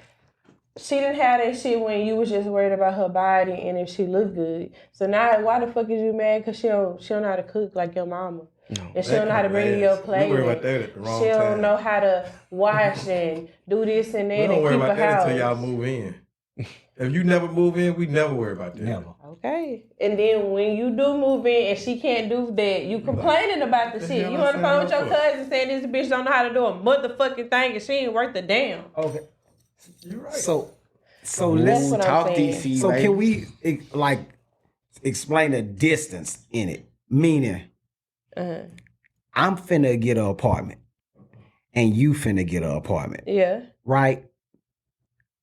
she didn't have that shit when you was just worried about her body and if she looked good. So now why the fuck is you mad? Because she don't know how to cook like your mama. No, and she don't know how to bring you your plate. We worry about that at the wrong time. She don't time. know how to wash and do this and that and keep a house. We don't worry about that until y'all move in. If you never move in, we never worry about that. Never. Okay. And then when you do move in and she can't do that, you complaining about the shit. You on the phone with your cousin saying this bitch don't know how to do a motherfucking thing and she ain't worth a damn. Okay. You're right. So let's talk DC. So can we explain the distance in it? Meaning, I'm finna get an apartment, and you finna get an apartment. Yeah. Right.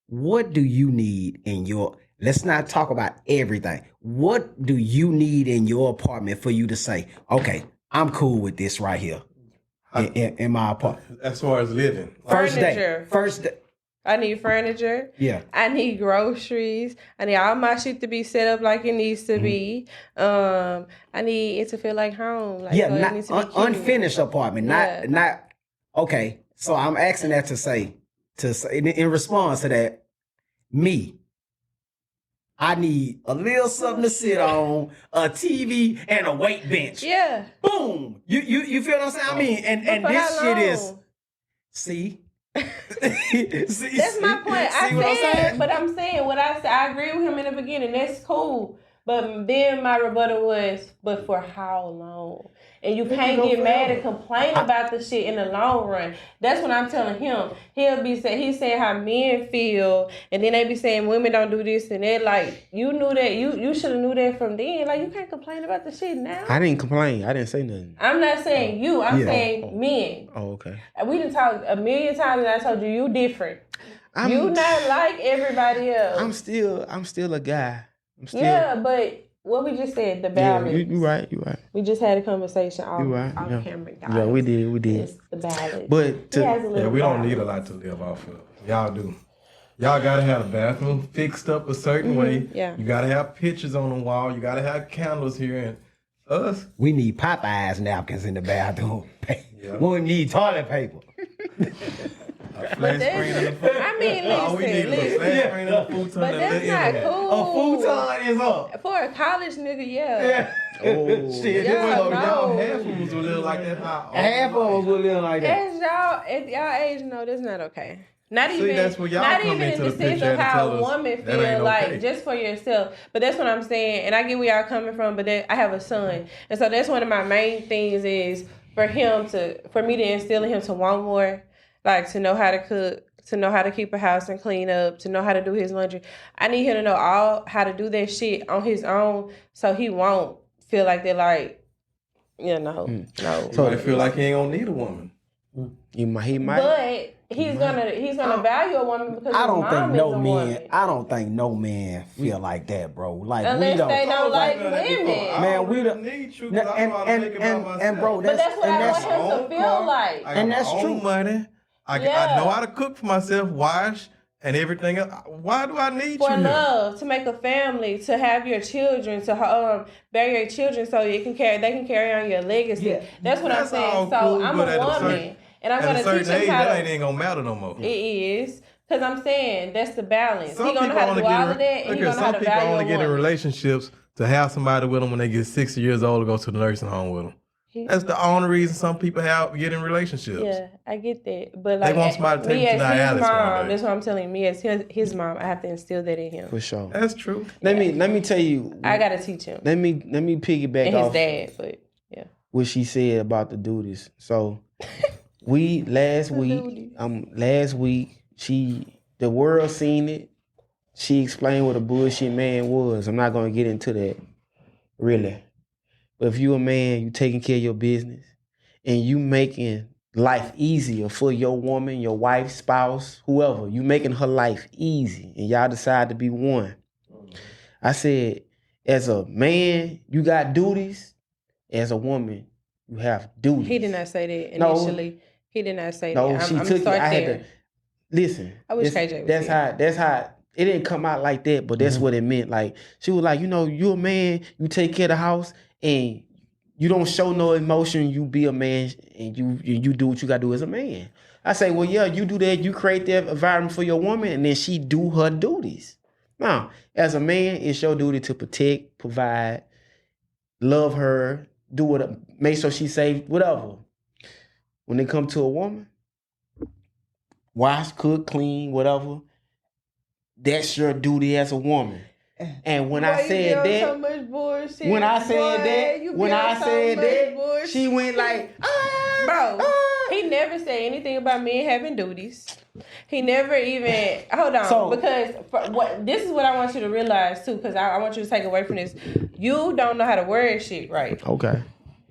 What do you need in your? Let's not talk about everything. What do you need in your apartment for you to say, okay, I'm cool with this right here in my apartment? As far as living, First furniture. day. I need furniture. Yeah. I need groceries. I need all my shit to be set up like it needs to be. I need it to feel like home. Like, yeah, so not unfinished apartment. Not okay. So I'm asking that to say in response to that, I need a little something to sit on, a TV, and a weight bench. Yeah. Boom. You feel what I'm saying? I mean, and this shit is see. That's my point. I'm saying what I said. I agree with him in the beginning. That's cool. But then my rebuttal was, but for how long? And you can't get mad and complain about the shit in the long run. That's what I'm telling him. He's saying how men feel, and then they be saying women don't do this and that. Like, you knew that. You should have knew that from then. Like, you can't complain about the shit now. I didn't complain. I didn't say nothing. I'm not saying you. I'm saying men. Oh, okay. We done talked a million times, and I told you different. You not like everybody else. I'm still a guy. But what we just said, the balance. Yeah, you right. We just had a conversation off camera, guys. Yeah, we did. It's the balance. But we don't need a lot to live off of. Y'all do. Y'all gotta have the bathroom fixed up a certain way. Yeah. You gotta have pictures on the wall. You gotta have candles here. And us, we need Popeye's napkins in the bathroom. We need toilet paper. A flat screen in the food. I mean, listen. We need a flat screen in the futon. But that's not cool. A futon is up. For a college nigga, yeah. Oh, shit. Y'all half of us will live like that. Half of us will live like that. At y'all age, no, that's not okay. Not even that's where y'all not come even into in the the sense picture of and how tell a us woman that ain't feel, like okay. just for yourself. But that's what I'm saying, and I get where y'all coming from. But I have a son, and so that's one of my main things is for me to instill in him to want more, like to know how to cook, to know how to keep a house and clean up, to know how to do his laundry. I need him to know how to do that shit on his own, so he won't feel like they're like, no. So I feel like he ain't gonna need a woman. He might. But he's gonna value a woman because his mom is a woman. I don't think no man feel like that, bro. Like unless we don't. they don't like women. Man, we don't need you. And bro, but that's what I want him to feel like. And that's true. Money. I know how to cook for myself, wash, and everything else. Why do I need for you? For love, to make a family, to have your children, to bear your children so they can carry on your legacy. Yeah. That's what I'm saying. So cool, I'm a woman, and I'm gonna teach him how to. That ain't gonna matter no more. It is. Because I'm saying that's the balance. He's gonna know how to do all of that, and he's gonna know how to value a woman. Some people only get in relationships to have somebody with them when they get 60 years old to go to the nursing home with them. That's the only reason some people get in relationships. Yeah, I get that. But like, they want somebody to take them to his mom, that's what I'm telling you. Me as his mom, I have to instill that in him. For sure. That's true. Let me tell you. I gotta teach him. Let me piggyback and off his dad, but yeah. What she said about the duties. So last week, the world seen it. She explained what a bullshit man was. I'm not gonna get into that, really. But if you a man, you taking care of your business, and you making life easier for your woman, your wife, spouse, whoever, you making her life easy, and y'all decide to be one. I said, as a man, you got duties. As a woman, you have duties. He did not say that initially. No, he did not say that. No, she took it. I had to listen. I wish KJ was That's how. It didn't come out like that, but that's what it meant. Like, she was like, you a man, you take care of the house, and you don't show no emotion. You be a man, and you do what you gotta do as a man. I say, well, yeah, you do that. You create that environment for your woman, and then she do her duties. Now, as a man, it's your duty to protect, provide, love her, do what, make sure she's safe, whatever. When it comes to a woman, wash, cook, clean, whatever. That's your duty as a woman. And when I said that, so much bullshit, when I said that, she went like, bro. He never said anything about men having duties. He never even hold on because this is what I want you to realize too. Because I want you to take away from this. You don't know how to word shit right. Okay.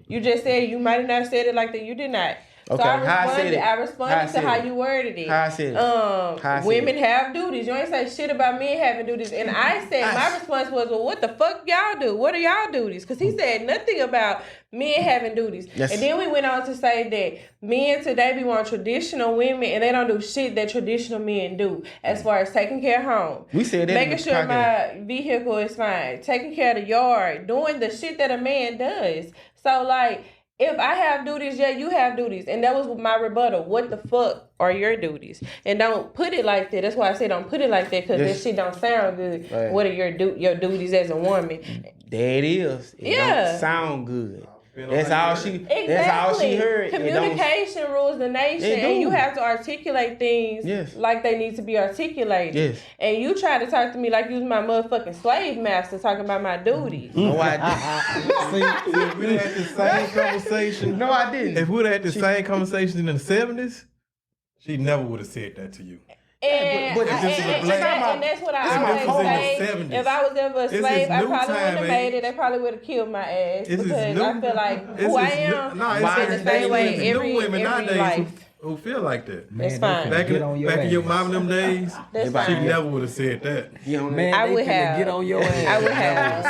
You just said you might have not said it like that. You did not. Okay. So I responded to how you worded it. How I said it. Women have duties. You ain't say shit about men having duties. And I said my response was, well, what the fuck y'all do? What are y'all duties? Because he said nothing about men having duties. Yes. And then we went on to say that men today be want traditional women and they don't do shit that traditional men do as far as taking care of home. We said that. Making sure my vehicle is fine. Taking care of the yard. Doing the shit that a man does. So like, if I have duties, yeah, you have duties. And that was my rebuttal. What the fuck are your duties? And don't put it like that. That's why I say don't put it like that, because that shit don't sound good. Right. What are your duties as a woman? There it is. It don't sound good. That's all she. That's all she heard. Communication rules the nation, and you have to articulate things like they need to be articulated. Yes. And you try to talk to me like you was my motherfucking slave master, talking about my duties. No, I didn't. See, if we had the same conversation. No, I didn't. If we'd had the same conversation in the 70s, she never would have said that to you. And that's what I always say. If I was ever a slave, I probably wouldn't have made it. They probably would have killed my ass because I feel like who I am. It's the same way every life. Who feel like that? That's fine. Back in your mom them days, she never would have said that. Man, I would have. Get on your ass.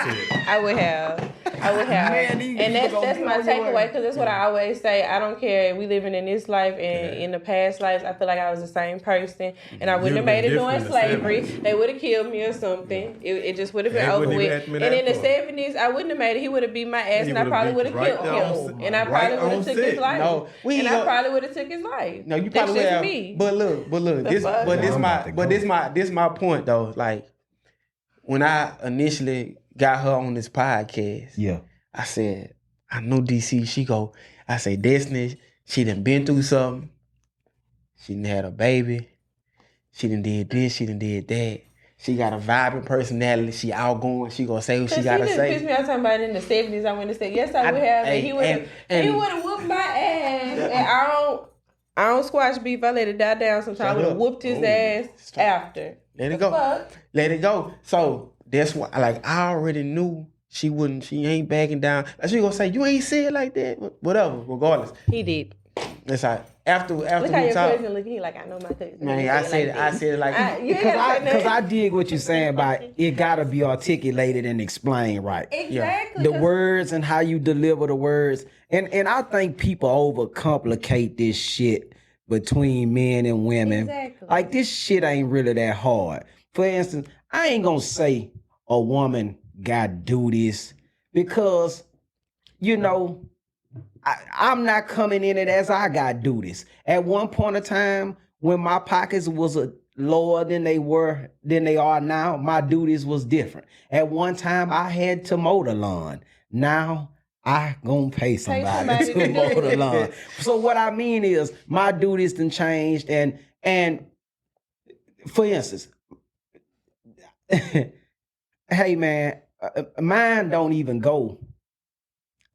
I would have. And that's my takeaway, because that's what I always say. I don't care if we living in this life and in the past lives. I feel like I was the same person, and I wouldn't have made it during slavery. They would have killed me or something. It just would have been over with. And in the 70s, I wouldn't have made it. He would have beat my ass, and I probably would have killed him. And I probably would have took his life. I probably would have took his life. No, you probably would have. Me. But look. This my point though. Like when I initially got her on this podcast, I said, I know DC. I say, Destiny, she done been through something. She done had a baby. She done did this. She done did that. She got a vibrant personality. She outgoing. She gonna say what she gotta say. Pissed me off talking about in the 70s. I went to say, yes, I would have. And he would have whooped my ass. And I don't squash beef. I let it die down. Sometimes I would have whooped his ass after. Let it go. Fuck? Let it go. So that's why, like, I already knew she ain't backing down. She gonna say, you ain't say it like that. Whatever, regardless. He did. That's right. After look how your cousin look. He like, I know my cousin. Man, I said it like because I dig what you're saying about it. Gotta be articulated and explained right. Exactly. The words and how you deliver the words, and I think people overcomplicate this shit between men and women. Exactly. Like, this shit ain't really that hard. For instance, I ain't gonna say a woman gotta do this because, you know, I'm not coming in it as I gotta do this. At one point in time, when my pockets was lower than they are now, my duties was different. At one time, I had to mow the lawn. Now I gonna pay somebody to mow the lawn. So what I mean is, my duties done changed, and for instance, hey man, mine don't even go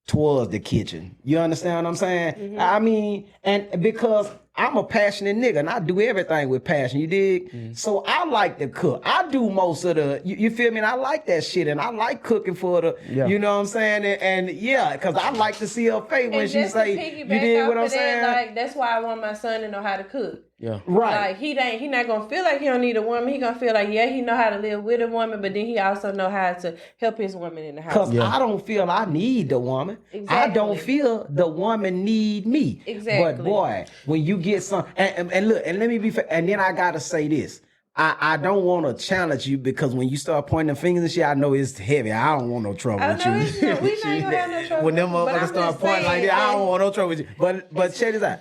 towards the kitchen. You understand what I'm saying? Mm-hmm. I mean, and because I'm a passionate nigga and I do everything with passion, you dig? Mm-hmm. So I like to cook. I do most of the, you feel me? And I like that shit, and I like cooking for the, you know what I'm saying? And yeah, because I like to see her face when she say, you dig what I'm saying? Like, that's why I want my son to know how to cook. Yeah. Right. Like, he not gonna feel like he don't need a woman. He gonna feel like, yeah, he know how to live with a woman, but then he also know how to help his woman in the house. Because I don't feel I need the woman. Exactly. I don't feel the woman need me. Exactly. But boy, when you get some, and look, and let me be fair, and then I gotta say this. I don't want to challenge you, because when you start pointing the fingers and shit, I know it's heavy. I don't want no trouble with you. We not gonna have no trouble. When them motherfuckers start pointing like that, I don't want no trouble with you. But check this out.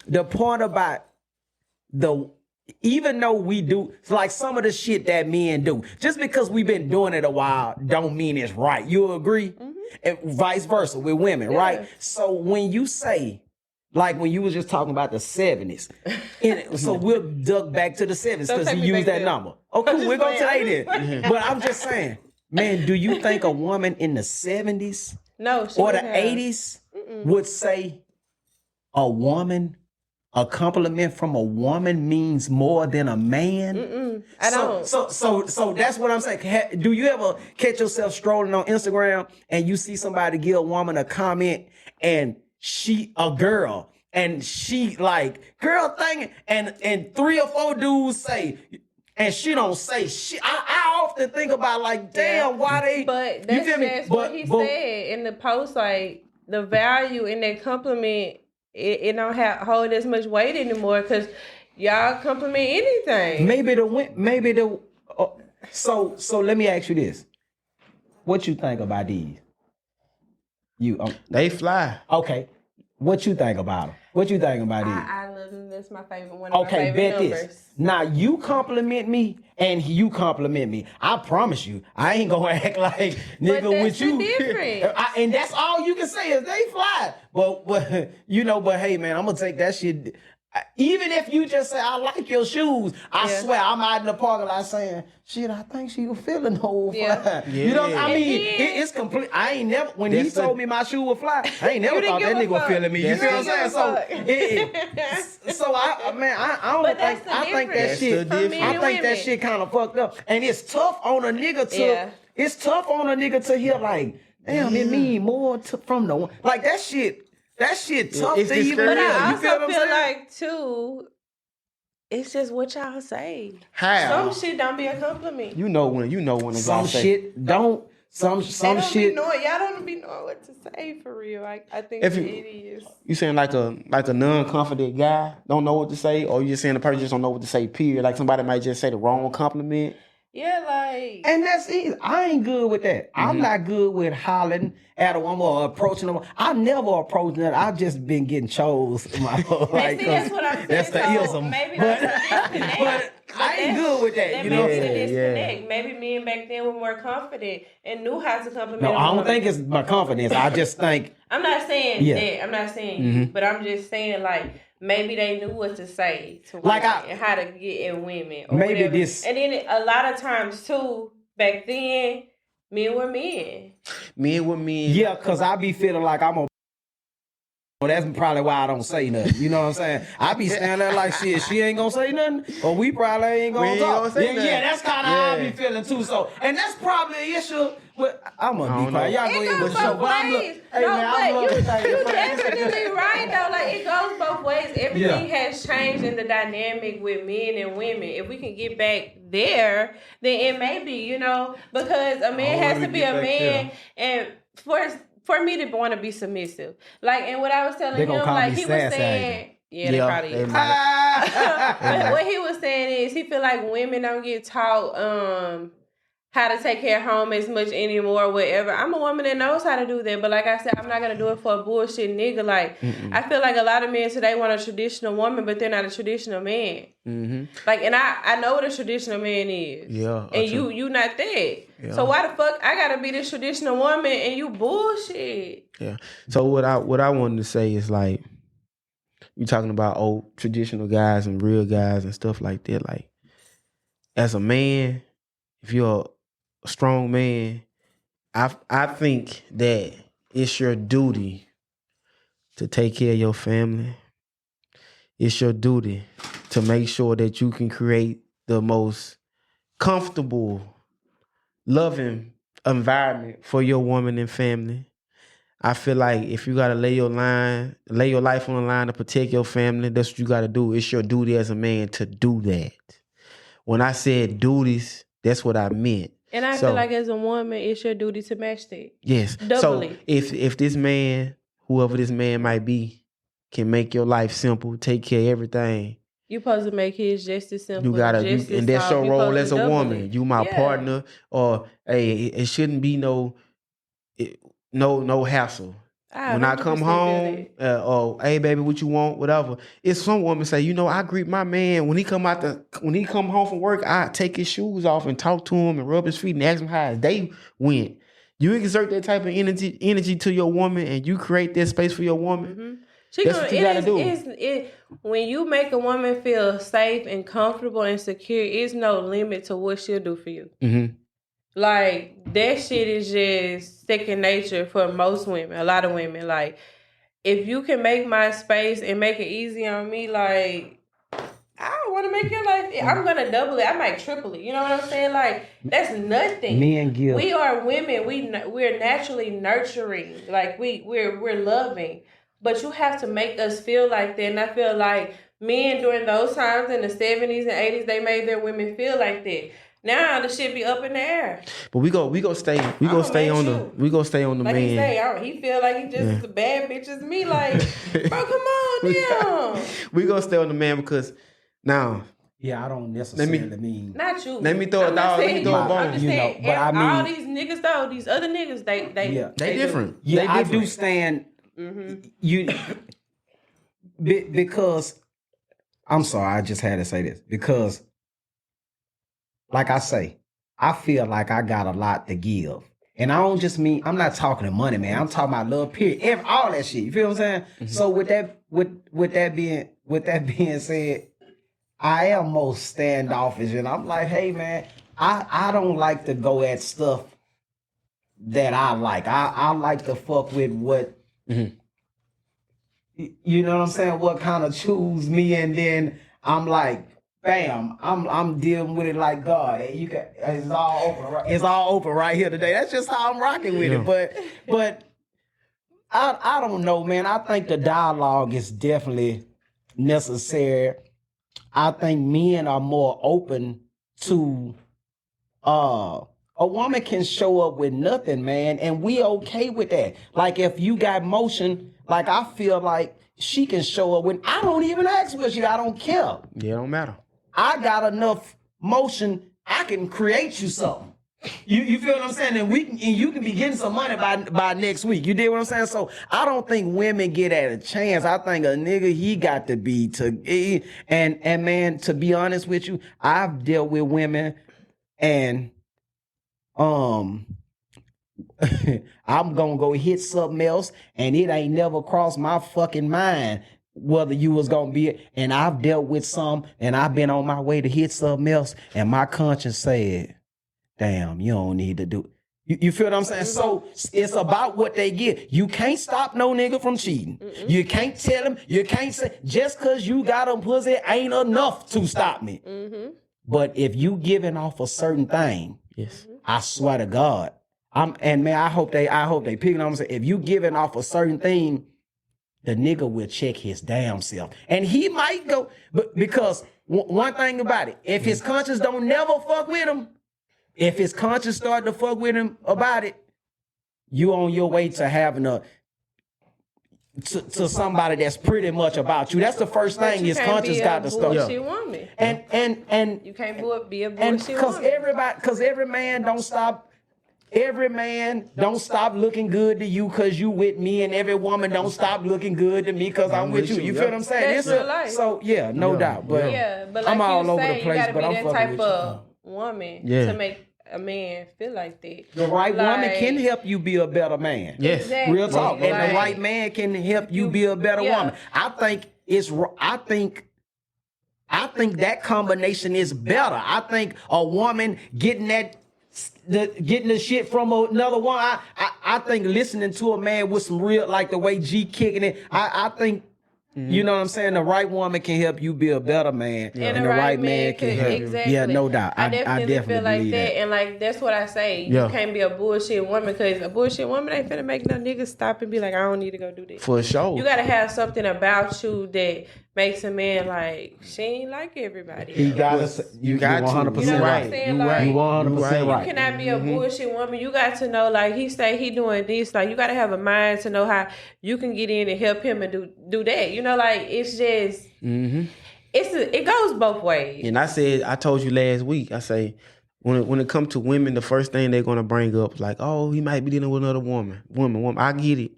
The point about even though we do, it's like some of the shit that men do, just because we've been doing it a while don't mean it's right. You agree? Mm-hmm. And vice versa with women, right? So when you say, like when you was just talking about the 70s, so we'll duck back to the 70s because you used that number. Okay, we're going to say that. But I'm just saying, man, do you think a woman in the 70s or the 80s would say a compliment from a woman means more than a man? I don't. So that's what I'm saying. Do you ever catch yourself strolling on Instagram and you see somebody give a woman a comment and a girl, and she like, girl thing, and 3 or 4 dudes say, and she don't say shit. I often think about, like, damn, why they? But that's what he said in the post. Like, the value in that compliment, it don't hold as much weight anymore because y'all compliment anything. So let me ask you this: what you think about these? They fly. Okay. What you think about him? What you think about it? I love him. That's my favorite one. Of my favorite bet numbers. this. Now you compliment me and you compliment me. I promise you, I ain't gonna act like nigga with you. And that's all you can say is they fly. But you know, but hey man, I'm gonna take that shit. Even if you just say I like your shoes, I swear I'm out in the parking lot saying, shit, I think she was feeling whole fly. You know what I mean? It's complete. I ain't never when he told me my shoe was fly, I ain't never thought that nigga was feeling me. You feel what I'm saying? So I think that shit. I think that shit kind of fucked up. And it's tough on a nigga to hear like, damn, it mean more from the one. Like that shit. That shit tough to even But hear. I You feel also what I'm feel saying? like too, it's just what y'all say. How? Some shit don't be a compliment. You know when a Some guy say, shit don't. Some shit. Y'all don't be knowing what to say for real. I think If it you- is. you saying like a non-confident guy don't know what to say, or you just saying the person just don't know what to say, period. Like somebody might just say the wrong compliment. Yeah, like. And that's it. I ain't good with that. I'm not good with hollering at a woman or approaching a woman. I never approached that. I've just been getting chose my whole life. See, that's what I'm saying. That's the ism. Maybe But, that's a disconnect. but I ain't good with that. That You know what may I'm be the saying? disconnect. Maybe men back then were more confident and knew how to compliment. No, a I don't woman. think it's my confidence. I just think. I'm not saying that. I'm not saying you, Mm-hmm. but I'm just saying like maybe they knew what to say to women Like and how to get in women. Or Maybe whatever. this- And then a lot of times too, back then, men were men. Men with men. Yeah, because I be feeling like I'm a. Well, that's probably why I don't say nothing. You know what I'm saying? I be standing there like shit. She ain't gonna say nothing, or we probably ain't gonna talk. say nothing. Yeah, that's kind of how I be feeling too. So, and that's probably an issue. But I'm gonna be quiet. Y'all go It ahead goes with the show. both But I'm ways. you Definitely right though. Like it goes both ways. Everything has changed in the dynamic with men and women. If we can get back there, then it may be, because a man has to be a man, and for me to want to be submissive. Like, and what I was telling him, like he was saying, they probably is. But what he was saying is he feel like women don't get taught how to take care of home as much anymore, whatever. I'm a woman that knows how to do that, but like I said, I'm not gonna do it for a bullshit nigga. Like I feel like a lot of men today want a traditional woman, but they're not a traditional man. Mm-hmm. Like, and I know what a traditional man is. Yeah. And you not that. Yeah. So why the fuck I gotta be this traditional woman and you bullshit? Yeah. So what I wanted to say is like, you talking about old traditional guys and real guys and stuff like that. Like, as a man, if you're a strong man, I think that it's your duty to take care of your family. It's your duty to make sure that you can create the most comfortable, loving environment for your woman and family. I feel like if you gotta lay your life on the line to protect your family, that's what you gotta do. It's your duty as a man to do that. When I said duties, that's what I meant. And I feel like as a woman, it's your duty to match that. Yes. Doubly. So if this man, whoever this man might be, can make your life simple, take care of everything. You supposed to make his just as simple. You gotta, and that's your role as a woman. You my partner, or hey, it shouldn't be no hassle. When I come home, hey baby, what you want, whatever. It's some woman say, I greet my man when he come home from work. I take his shoes off and talk to him and rub his feet and ask him how his day went. You exert that type of energy to your woman, and you create that space for your woman. Mm-hmm. That's what you gotta do. When you make a woman feel safe and comfortable and secure, it's no limit to what she'll do for you. Mm-hmm. Like, that shit is just second nature for most women, a lot of women. Like, if you can make my space and make it easy on me, like, I want to make your life, I'm going to double it. I might triple it. You know what I'm saying? Like, that's nothing. Men give. We are women. We're naturally nurturing. Like, we're loving. But you have to make us feel like that. And I feel like men during those times in the 70s and 80s, they made their women feel like that. Now the shit be up in the air. But we go stay on the like man. He say, he feel like he just as a bad bitch as me. Like, bro, come on, damn. We gonna stay on the man because now. Yeah, I don't necessarily mean. Not you. Let me throw a dog. Let me throw a bone. I'm just saying, but I mean, all these niggas these other niggas, they different. Yeah, they I different. do stand. You because I'm sorry, I just had to say this because, like I say, I feel like I got a lot to give. And I don't just mean, I'm not talking to money, man. I'm talking about love, period. All that shit. You feel what I'm saying? Mm-hmm. So with that being said, I am most standoffish. And I'm like, hey man, I don't like to go at stuff that I like. I like to fuck with what you know what I'm saying, what kind of choose me, and then I'm like, bam, I'm dealing with it like God. It's all open right here today. That's just how I'm rocking with it. But I don't know, man. I think the dialogue is definitely necessary. I think men are more open to a woman can show up with nothing, man, and we okay with that. Like if you got motion, like I feel like she can show up when I don't even ask for you. I don't care. Yeah, it don't matter. I got enough motion. I can create you something. You feel what I'm saying? And you can be getting some money by next week. You did what I'm saying? So I don't think women get at a chance. I think a nigga, he got to be and man, to be honest with you, I've dealt with women and I'm gonna go hit something else, and it ain't never crossed my fucking mind whether you was gonna be. And I've dealt with some, and I've been on my way to hit something else, and my conscience said, "Damn, you don't need to do." You feel what I'm saying? So it's about what they get. You can't stop no nigga from cheating. Mm-mm. You can't tell him. You can't say just cause you got a pussy ain't enough to stop me. Mm-hmm. But if you giving off a certain thing, yes, I swear to God. I hope they pick it on. If you giving off a certain thing, the nigga will check his damn self. And he might go, but because one thing about it, if his conscience don't never fuck with him, if his conscience start to fuck with him about it, you on your way to having to somebody that's pretty much about you. That's the first thing his conscience got to start. Woman. And you can't be a bullshit woman. Because every man don't stop looking good to you because you with me, and every woman don't stop looking good to me because I'm with you. You feel what I'm saying? That's your life. So no doubt. But like I'm all over say, the place. You gotta but be I'm that fucking type with of woman to make a man feel like that. The right woman can help you be a better man. Yes, exactly. Real talk. And the right man can help you be a better woman. I think that combination is better. I think a woman getting the shit from another one. I think listening to a man with some real, like the way G kicking it. I think. You know what I'm saying? The right woman can help you be a better man, and the right man can help you. Exactly. Yeah, no doubt. I definitely feel like that, and like that's what I say. You can't be a bullshit woman because a bullshit woman ain't finna make no niggas stop and be like, I don't need to go do that. For sure. You gotta have something about you that makes a man like, she ain't like everybody. You got 100% right. You 100% right. You cannot be a bullshit woman. You got to know, like he say he doing this. Like you got to have a mind to know how you can get in and help him and do that. You know, like it's just it goes both ways. And I told you last week. I say when it comes to women, the first thing they're gonna bring up is like, oh, he might be dealing with another woman. I get it,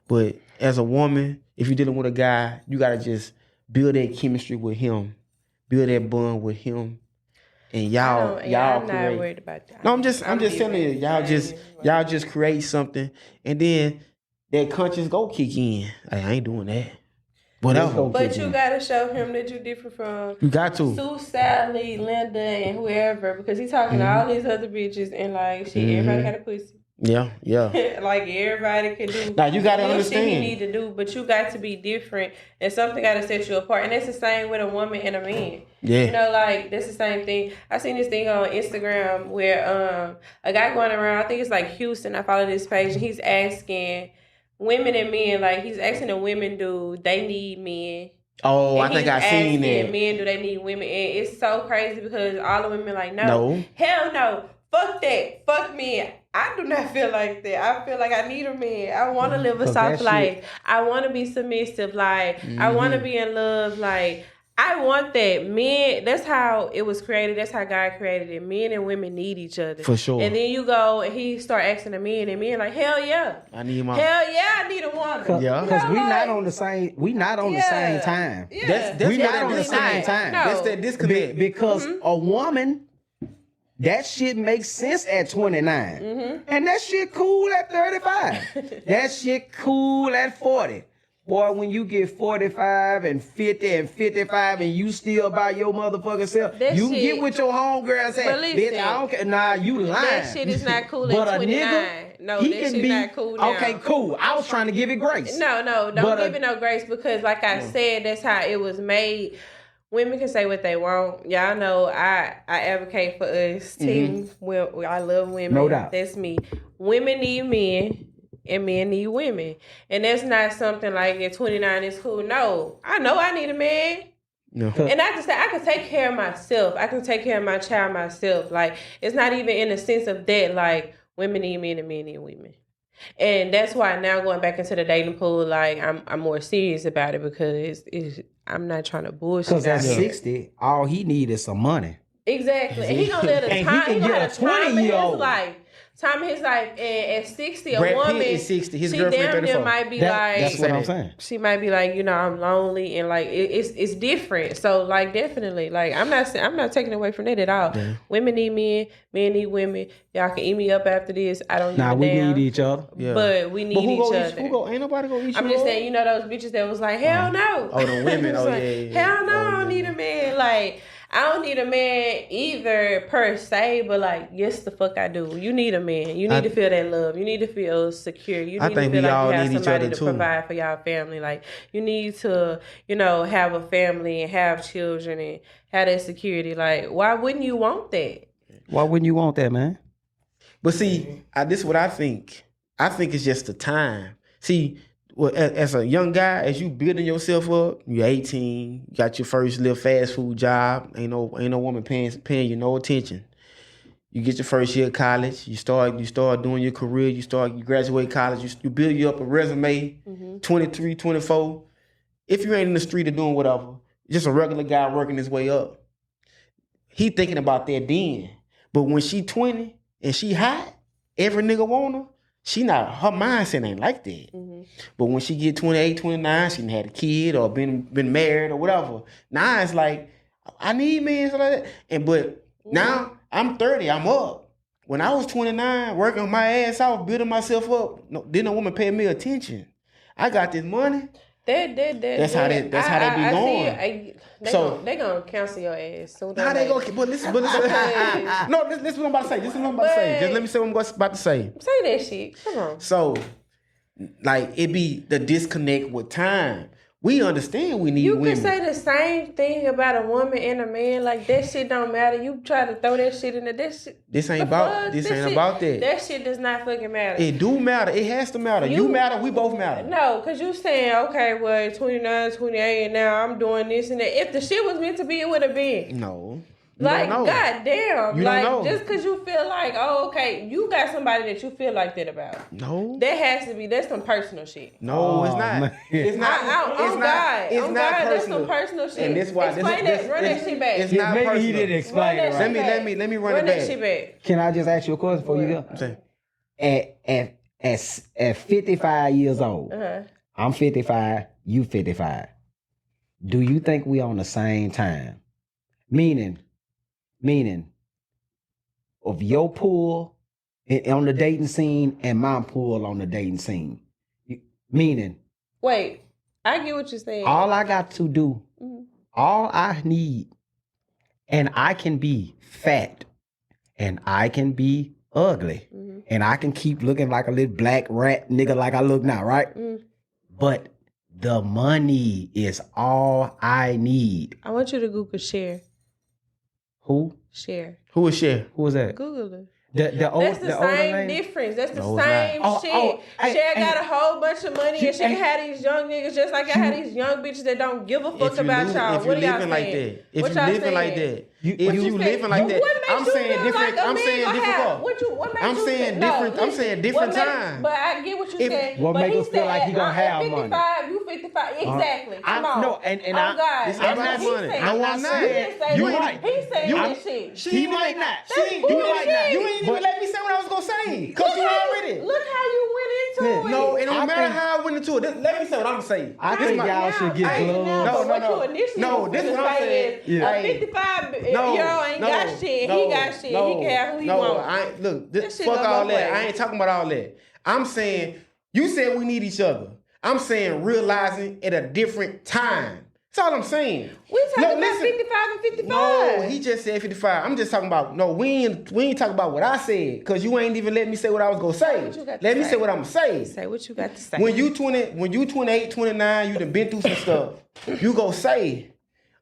but as a woman, if you're dealing with a guy, you gotta just build that chemistry with him, build that bond with him, and y'all I'm not worried about that. No, I'm just telling you, y'all just create something, and then that conscience go kick in. Like, I ain't doing that. Whatever. But you gotta show him that you're different from you got to Sue, Sally, Linda, and whoever, because he's talking to all these other bitches and like shit, everybody got a pussy. Yeah. Like everybody can do. Now you gotta understand. Shit you need to do, but you got to be different, and something got to set you apart. And that's the same with a woman and a man. Yeah. You know, like that's the same thing. I seen this thing on Instagram where a guy going around. I think it's like Houston. I follow this page, and he's asking women and men, like he's asking the women, do they need men? Oh, and I think I seen that. Men, do they need women? And it's so crazy because all the women like, no, hell no, fuck that, fuck men. I do not feel like that. I feel like I need a man. I want to live a soft life. I want to be submissive. Like I want to be in love. Like I want that. Men, that's how it was created. That's how God created it. Men and women need each other. For sure. And then you go and he start asking the men, and men like, hell yeah. I need my. Hell yeah, I need a woman. Yeah. Because we not on the same. We not on the same time. Yeah. That's we what not on the same time. No. That's that disconnect. Because a woman, that shit makes sense at 29. And that shit cool at 35. That shit cool at 40. Boy, when you get 45 and 50 and 55 and you still by your motherfucking self, That you can shit- get with your homegirl and say, But listen, bitch, I don't care. Nah, you lying. That shit is not cool But at a 29. nigga, No, he that can shit be, not cool now. okay, cool. I was trying to give it grace. No, don't But give it no grace because, like I said, that's how it was made. Women can say what they want. Y'all know I advocate for us. Team, I love women. No doubt. That's me. Women need men. And men need women. And that's not something like at 29 is cool. No. I know I need a man. No. And I can say I can take care of myself. I can take care of my child myself. Like, it's not even in the sense of that, like, women need men and men need women. And that's why now going back into the dating pool, like, I'm more serious about it because I'm not trying to bullshit. Because at out here. 60, all he need is some money. Exactly. And he gonna live a And he time. can He gonna get have a a time in his 20-year-old. life. Time in his life. And at 60, a Brad Pitt woman is 60. His she girlfriend damn near 34. might be That's like what I'm saying. she might be like, you know, I'm lonely and like it's different. So like definitely, like I'm not taking away from that at all. Yeah. Women need men need women. Y'all can eat me up after this. I don't Nah, give a we damn. need each other. Yeah. But we need But who each go other. Ain't nobody gonna eat you I'm just up? saying, you know those bitches that was like, hell no. Oh, the women. It's Oh, like, yeah. Hell no, I don't need a man. Like, I don't need a man either per se, but like, yes, the fuck I do. You need a man. You need to feel that love. You need to feel secure. You I need to think feel we like all you have need each somebody other, to too. provide for y'all family. Like, you need to, you know, have a family and have children and have that security. Like, why wouldn't you want that? Why wouldn't you want that, man? But see, this is what I think. I think it's just the time. See, well, as a young guy, as you building yourself up, you're 18, you got your first little fast food job. Ain't no woman paying you no attention. You get your first year of college. You start doing your career. You graduate college. You build you up a resume. 23, 24. If you ain't in the street or doing whatever, just a regular guy working his way up. He thinking about that then. But when she 20 and she hot, every nigga want her. Her mindset ain't like that. But when she get 28, 29, she done had a kid or been married or whatever. Now it's like, I need men, stuff like that. But now I'm 30, I'm up. When I was 29, working my ass off, building myself up, didn't a woman pay me attention. I got this money. That's how they be going. They gonna cancel your ass soon. How they go? But listen. No, this is what I'm about to say. Just let me say what I'm about to say. Say that shit. Come on. So, like, it be the disconnect with time. We understand we need women. You can say the same thing about a woman and a man. Like, that shit don't matter. You try to throw that shit in the this shit. This ain't about that. That shit does not fucking matter. It do matter. It has to matter. You matter. We both matter. No, because you saying, okay, well, 29, 28, and now I'm doing this and that. If the shit was meant to be, it would have been. No. Like, goddamn. You like, don't know. just because you feel like, oh, okay, you got somebody that you feel like that about. No. That's some personal shit. No, it's not. Man. It's not. It's not That's personal. some personal shit. And this why Explain that. Run that shit back. It's not Maybe personal. he didn't explain it right. Let me run it that back. shit back. Can I just ask you a question before you go? Say. At 55 years old, Uh-huh. I'm 55, you 55. Do you think we on the same time? Meaning, of your pool on the dating scene and my pool on the dating scene. Meaning, Wait, I get what you're saying. all I got to do, all I need, and I can be fat, and I can be ugly, and I can keep looking like a little black rat nigga like I look now, right? But the money is all I need. I want you to Google Cher. Who? Cher. Who is Cher? Who was that? Google it. The old, That's the older same lady? difference. That's the No, it's same not. shit. Hey, Cher hey, got a whole bunch of money and she can hey, have these young niggas just like I had these young bitches that don't give a fuck about y'all. If What you are y'all living like saying? that, if What you y'all living like saying? that, You- if you What living like that, What makes I'm you saying feel different. like a I'm man saying gonna different. have- What makes I'm you saying feel- different. No, I'm saying what different makes- time. But I get what you're saying. What But make he us feel like he said, gonna at have 55, money? you 55. Exactly. Come on. No, and God. This ain't about money. No, I'm not. He didn't say You what right. He said this shit. She might not. You ain't even let me say what I was gonna say. Cause you already. Look how you went into it. No, it don't matter how I went into it. Let me say what I'm saying. I think y'all should get gloves. No, this is what I'm saying. A 55-year-old ain't got shit. He got shit. He can have who he wants. Look, fuck all that. I ain't talking about all that. I'm saying, you said we need each other. I'm saying realizing at a different time. That's all I'm saying. We talking about 55 and 55. No, he just said 55. I'm just talking about, we ain't talking about what I said, because you ain't even let me say what I was going to say. Let me say what I'm going to say. Say what you got to say. When you 28, 29, you done been through some stuff, you go say,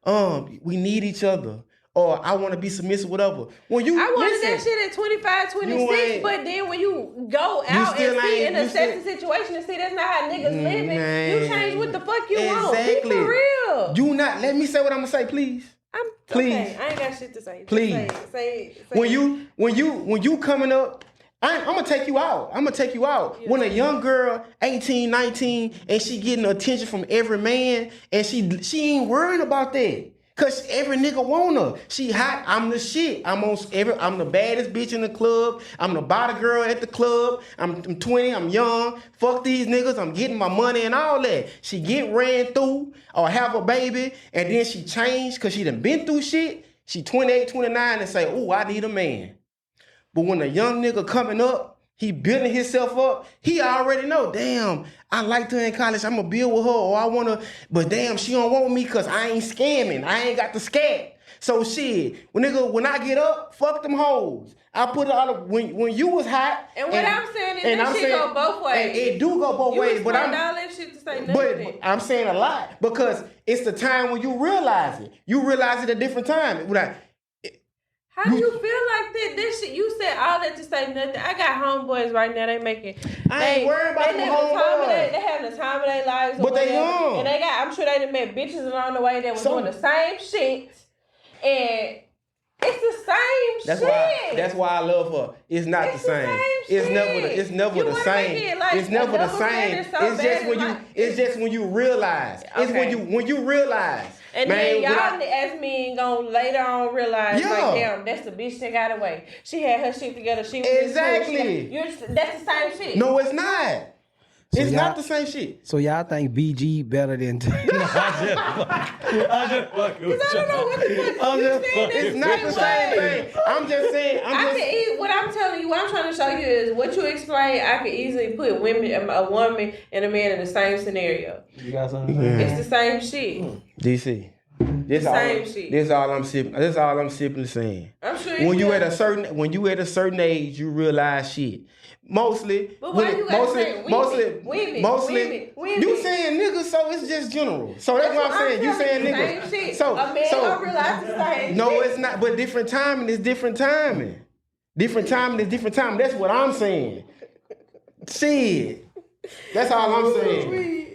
we need each other. Or I want to be submissive, whatever. When you I wanted that shit at 25, 26, but then when you go out and see and assess the situation and see that's not how niggas living, you change what the fuck you want. Be for real. You not, let me say what I'm going to say, please. Please. Okay, I ain't got shit to say. Please. Say when you coming up, I'm gonna take you out. Yeah. When a young girl, 18, 19, and she getting attention from every man, and she ain't worrying about that. Cause every nigga want her. She hot. I'm the shit. I'm the baddest bitch in the club. I'm the body girl at the club. I'm 20. I'm young. Fuck these niggas. I'm getting my money and all that. She get ran through or have a baby, and then she changed cause she done been through shit. She 28, 29 and say, "Ooh, I need a man." But when a young nigga coming up, he building himself up, he already know, damn, I liked her in college, I'm gonna build with her, or I wanna, but damn, she don't want me because I ain't scamming. I ain't got the scat. So shit, when I get up, fuck them hoes. I put it all when you was hot. And what I'm saying is that shit go both ways. It do go both ways, but all that shit to say nothing. But I'm saying a lot because it's the time when you realize it. You realize it at a different time. How do you feel like that? This shit, you said all that to say nothing. I got homeboys right now. I ain't worried about them homeboys. They having the time of their lives. But they young. And I'm sure they done met bitches along the way that was doing the same shit. And it's the same shit. That's why I love her. It's not the same. It's never the same. It's never the same. It's just when you realize. It's when you realize. And then y'all as men gonna later on realize, like, damn, that's the bitch that got away. She had her shit together. She was exactly. That's the same shit. No, it's not. So it's not the same shit. So y'all think BG better than? I don't know what the fuck you saying. It's not the same thing. I'm just saying. What I'm telling you, what I'm trying to show you is what you explain. I could easily put a woman and a man in the same scenario. You got something? It's the same shit. DC. This all I'm simply saying. I'm sure when you at a certain age, you realize shit. Mostly, women. You saying niggas, so it's just general. So that's what I'm saying. You saying niggas. Same shit. So a man don't realize the same. No, it's not. But different timing is different timing. Different timing is different timing. That's what I'm saying. Shit. That's all I'm saying.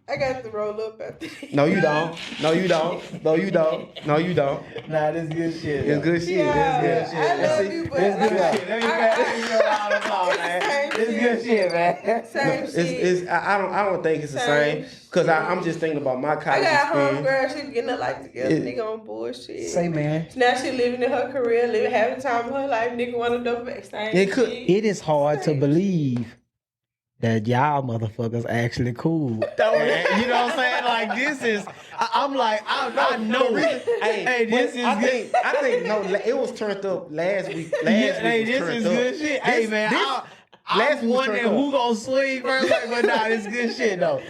I got to roll up at the No, you don't. No, you don't. Nah, this good shit. It's good shit. It's good shit. I love you, but it's good shit. Let me give you a round of applause, man. It's good shit, man. Same shit. I don't think it's the same. Because I'm just thinking about my college experience. I got homegirl, she getting her life together, nigga on bullshit. Say, man. Now she living in her career, having the time of her life, nigga want to do back. It is hard to believe that y'all motherfuckers actually cool. You know what I'm saying? Like, this is, I know. Hey, this is good. I think, it was turned up last week. Hey, this is good shit. Hey, man, I'm wondering who gonna swing first, but nah, this good shit, though.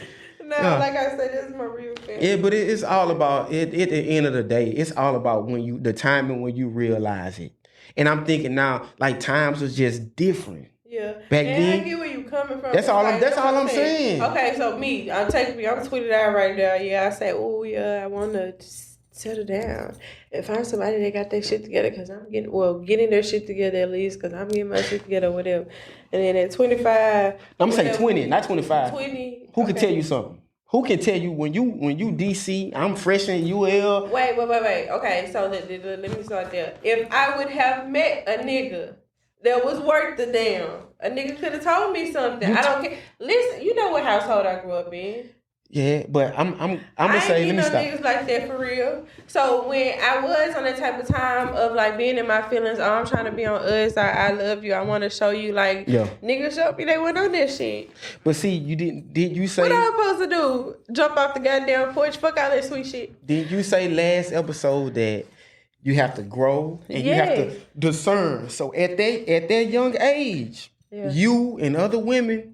No, like I said, this is my real family. Yeah, but it's all about, at the end of the day, it's all about the timing when you realize it. And I'm thinking now, like, times was just different. Yeah. Back then, I get where you coming from. That's all I'm saying. Okay, so I'm tweeted out right now. Yeah, I say, oh yeah, I want to settle down and find somebody that got their shit together because I'm getting their shit together at least because I'm getting my shit together or whatever. And then at 25, I'm saying 20, not 25. 20. Who can tell you something? Who can tell you when you DC? I'm fresh in UL. Wait. Okay, so let me start there. If I would have met a nigga that was worth the damn. A nigga could have told me something. I don't care. Listen, you know what household I grew up in. Yeah, but I'm gonna say, let me stop. Niggas like that for real. So when I was on that type of time of like being in my feelings, oh, I'm trying to be on us. I love you. I want to show you like niggas show me they went on that shit. But see, you didn't. Did you say what I'm supposed to do? Jump off the goddamn porch? Fuck all that sweet shit. Did you say last episode that you have to grow and you have to discern? So at that young age, you and other women.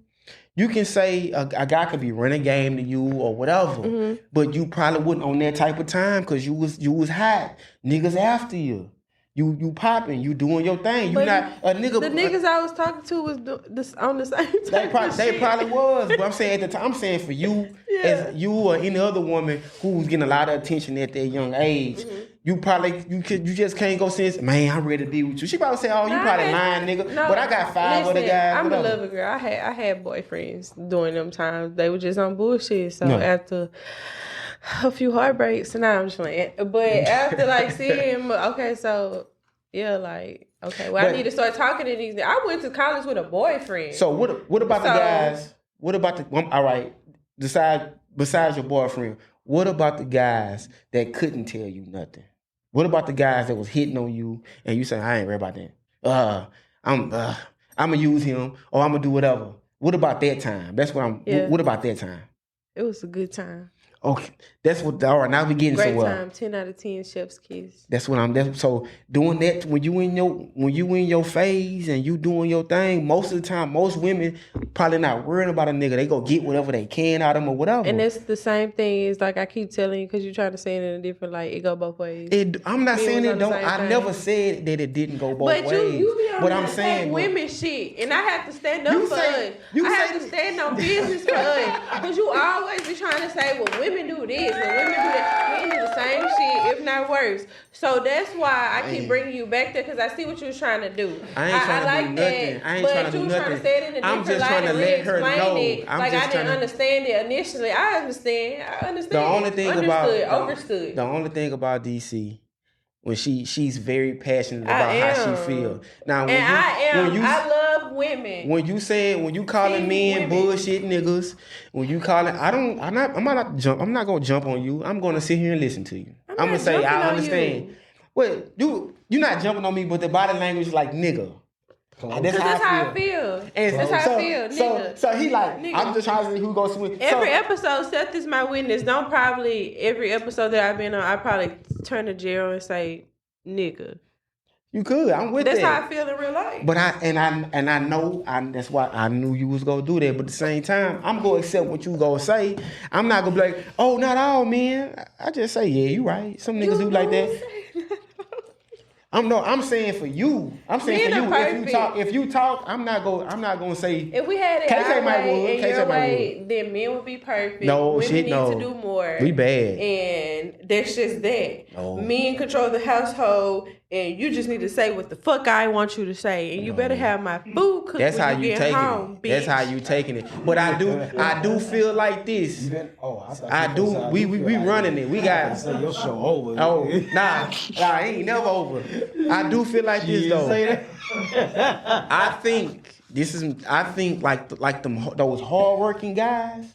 You can say a guy could be running game to you or whatever, but you probably wouldn't on that type of time because you was hot. Niggas after you. You popping. You doing your thing. You but not a nigga. The niggas I was talking to was on the same type They probably was. But I'm saying at the time, I'm saying for you, as you or any other woman who's getting a lot of attention at that young age, you just can't go say, man, I'm ready to be with you. She probably say, oh, you probably lying, nigga. No, but I got 5 other guys. I'm a lover girl. I had boyfriends during them times. They were just on bullshit. So after a few heartbreaks, and I'm just playing. But after like seeing him, okay, so I need to start talking to these. I went to college with a boyfriend. So what about the guys? What about all right? Besides your boyfriend, what about the guys that couldn't tell you nothing? What about the guys that was hitting on you and you say, I ain't worried about that. I'm gonna use him or I'm gonna do whatever. What about that time? That's what I'm. What about that time? It was a good time. Okay, that's what. All right, now we getting great somewhere. Time, 10 out of 10, chef's kiss. That's what I'm. So doing that when you in your phase and you doing your thing. Most of the time, most women probably not worrying about a nigga. They go get whatever they can out of him or whatever. And that's the same thing. It's like I keep telling you because you're trying to say it in a different light. It go both ways. I'm not saying it don't. I never said that it didn't go both ways. But you be on but I'm saying women shit, and I have to stand up for us. I have to stand on business for us because you always be trying to say, well, women do this and women do that. We do the same shit, if not worse. So that's why I keep bringing you back there because I see what you was trying to do. I like that. I ain't trying to do nothing. Trying to say it in a different light trying to let her know. I didn't understand it initially. I understand. The only thing understood. The only thing about DC. When she's very passionate about how she feels. Now, I love women. When you calling men bullshit niggas, when you calling, I'm not gonna jump on you. I'm gonna sit here and listen to you. I'm gonna say I understand. Well, you're not jumping on me, but the body language is like nigga. That's how I feel. That's how I feel, nigga. So he like, nigga. I'm just trying to see who goes swim. Every episode, Seth is my witness. Every episode that I've been on, I probably turn to Gerald and say, nigga. You could. I'm with that. That's how I feel in real life. But I know that's why I knew you was gonna do that. But at the same time, I'm gonna accept what you gonna say. I'm not gonna be like, oh, not all men. I just say, yeah, you right. Some niggas do like that. I'm saying for you. I'm saying for you. If you talk, I'm not gonna say. If we had it our way and your way, then men would be perfect. No, women need to do more. We bad. And that's just that. No. Men control the household, and you just need to say what the fuck I want you to say, and you better have my food cooked. That's when you get home, it. That's how you taking it. But I do feel like this. We running it. We got your show over. Oh, nah, it ain't never over. I do feel like this though. I think like those hardworking guys,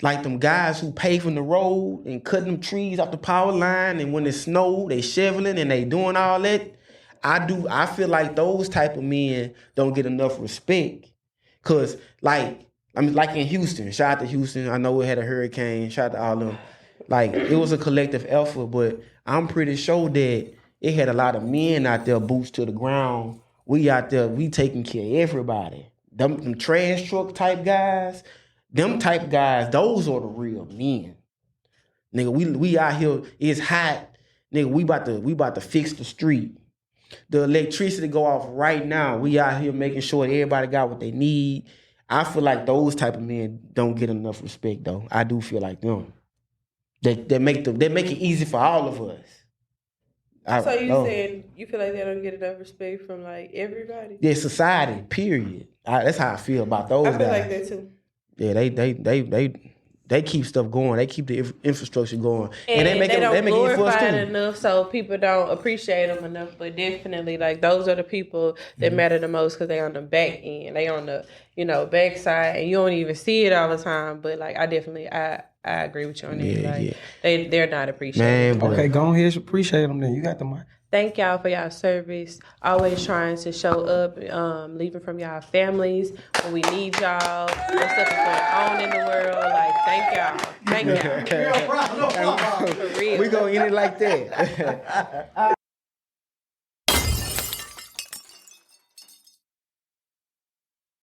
like them guys who paving the road and cutting them trees off the power line, and when it snow, they shoveling and they doing all that. I feel like those type of men don't get enough respect. Cause like in Houston, shout out to Houston. I know we had a hurricane, shout out to all of them. Like it was a collective effort, but I'm pretty sure that it had a lot of men out there, boots to the ground. We out there, we taking care of everybody. Them trash truck type guys, those are the real men. Nigga, we out here, it's hot. Nigga, we about to fix the street. The electricity go off right now. We out here making sure that everybody got what they need. I feel like those type of men don't get enough respect though. I do feel like them. They make it easy for all of us. So you saying you feel like they don't get enough respect from like everybody? Yeah, society. Period. That's how I feel about those guys. I feel like that too. Yeah, they keep stuff going. They keep the infrastructure going, and they don't glorify it enough, so people don't appreciate them enough. But definitely, like those are the people that matter the most because they on the back end. They on the backside, and you don't even see it all the time. But like I I agree with you on that. They're not appreciated. Man, but Okay, go ahead, appreciate them then. You got the mic. Thank y'all for y'all service. Always trying to show up, leaving from y'all families when we need y'all. What stuff is going on in the world? Like, thank y'all. Thank y'all. For real. we gonna end it like that.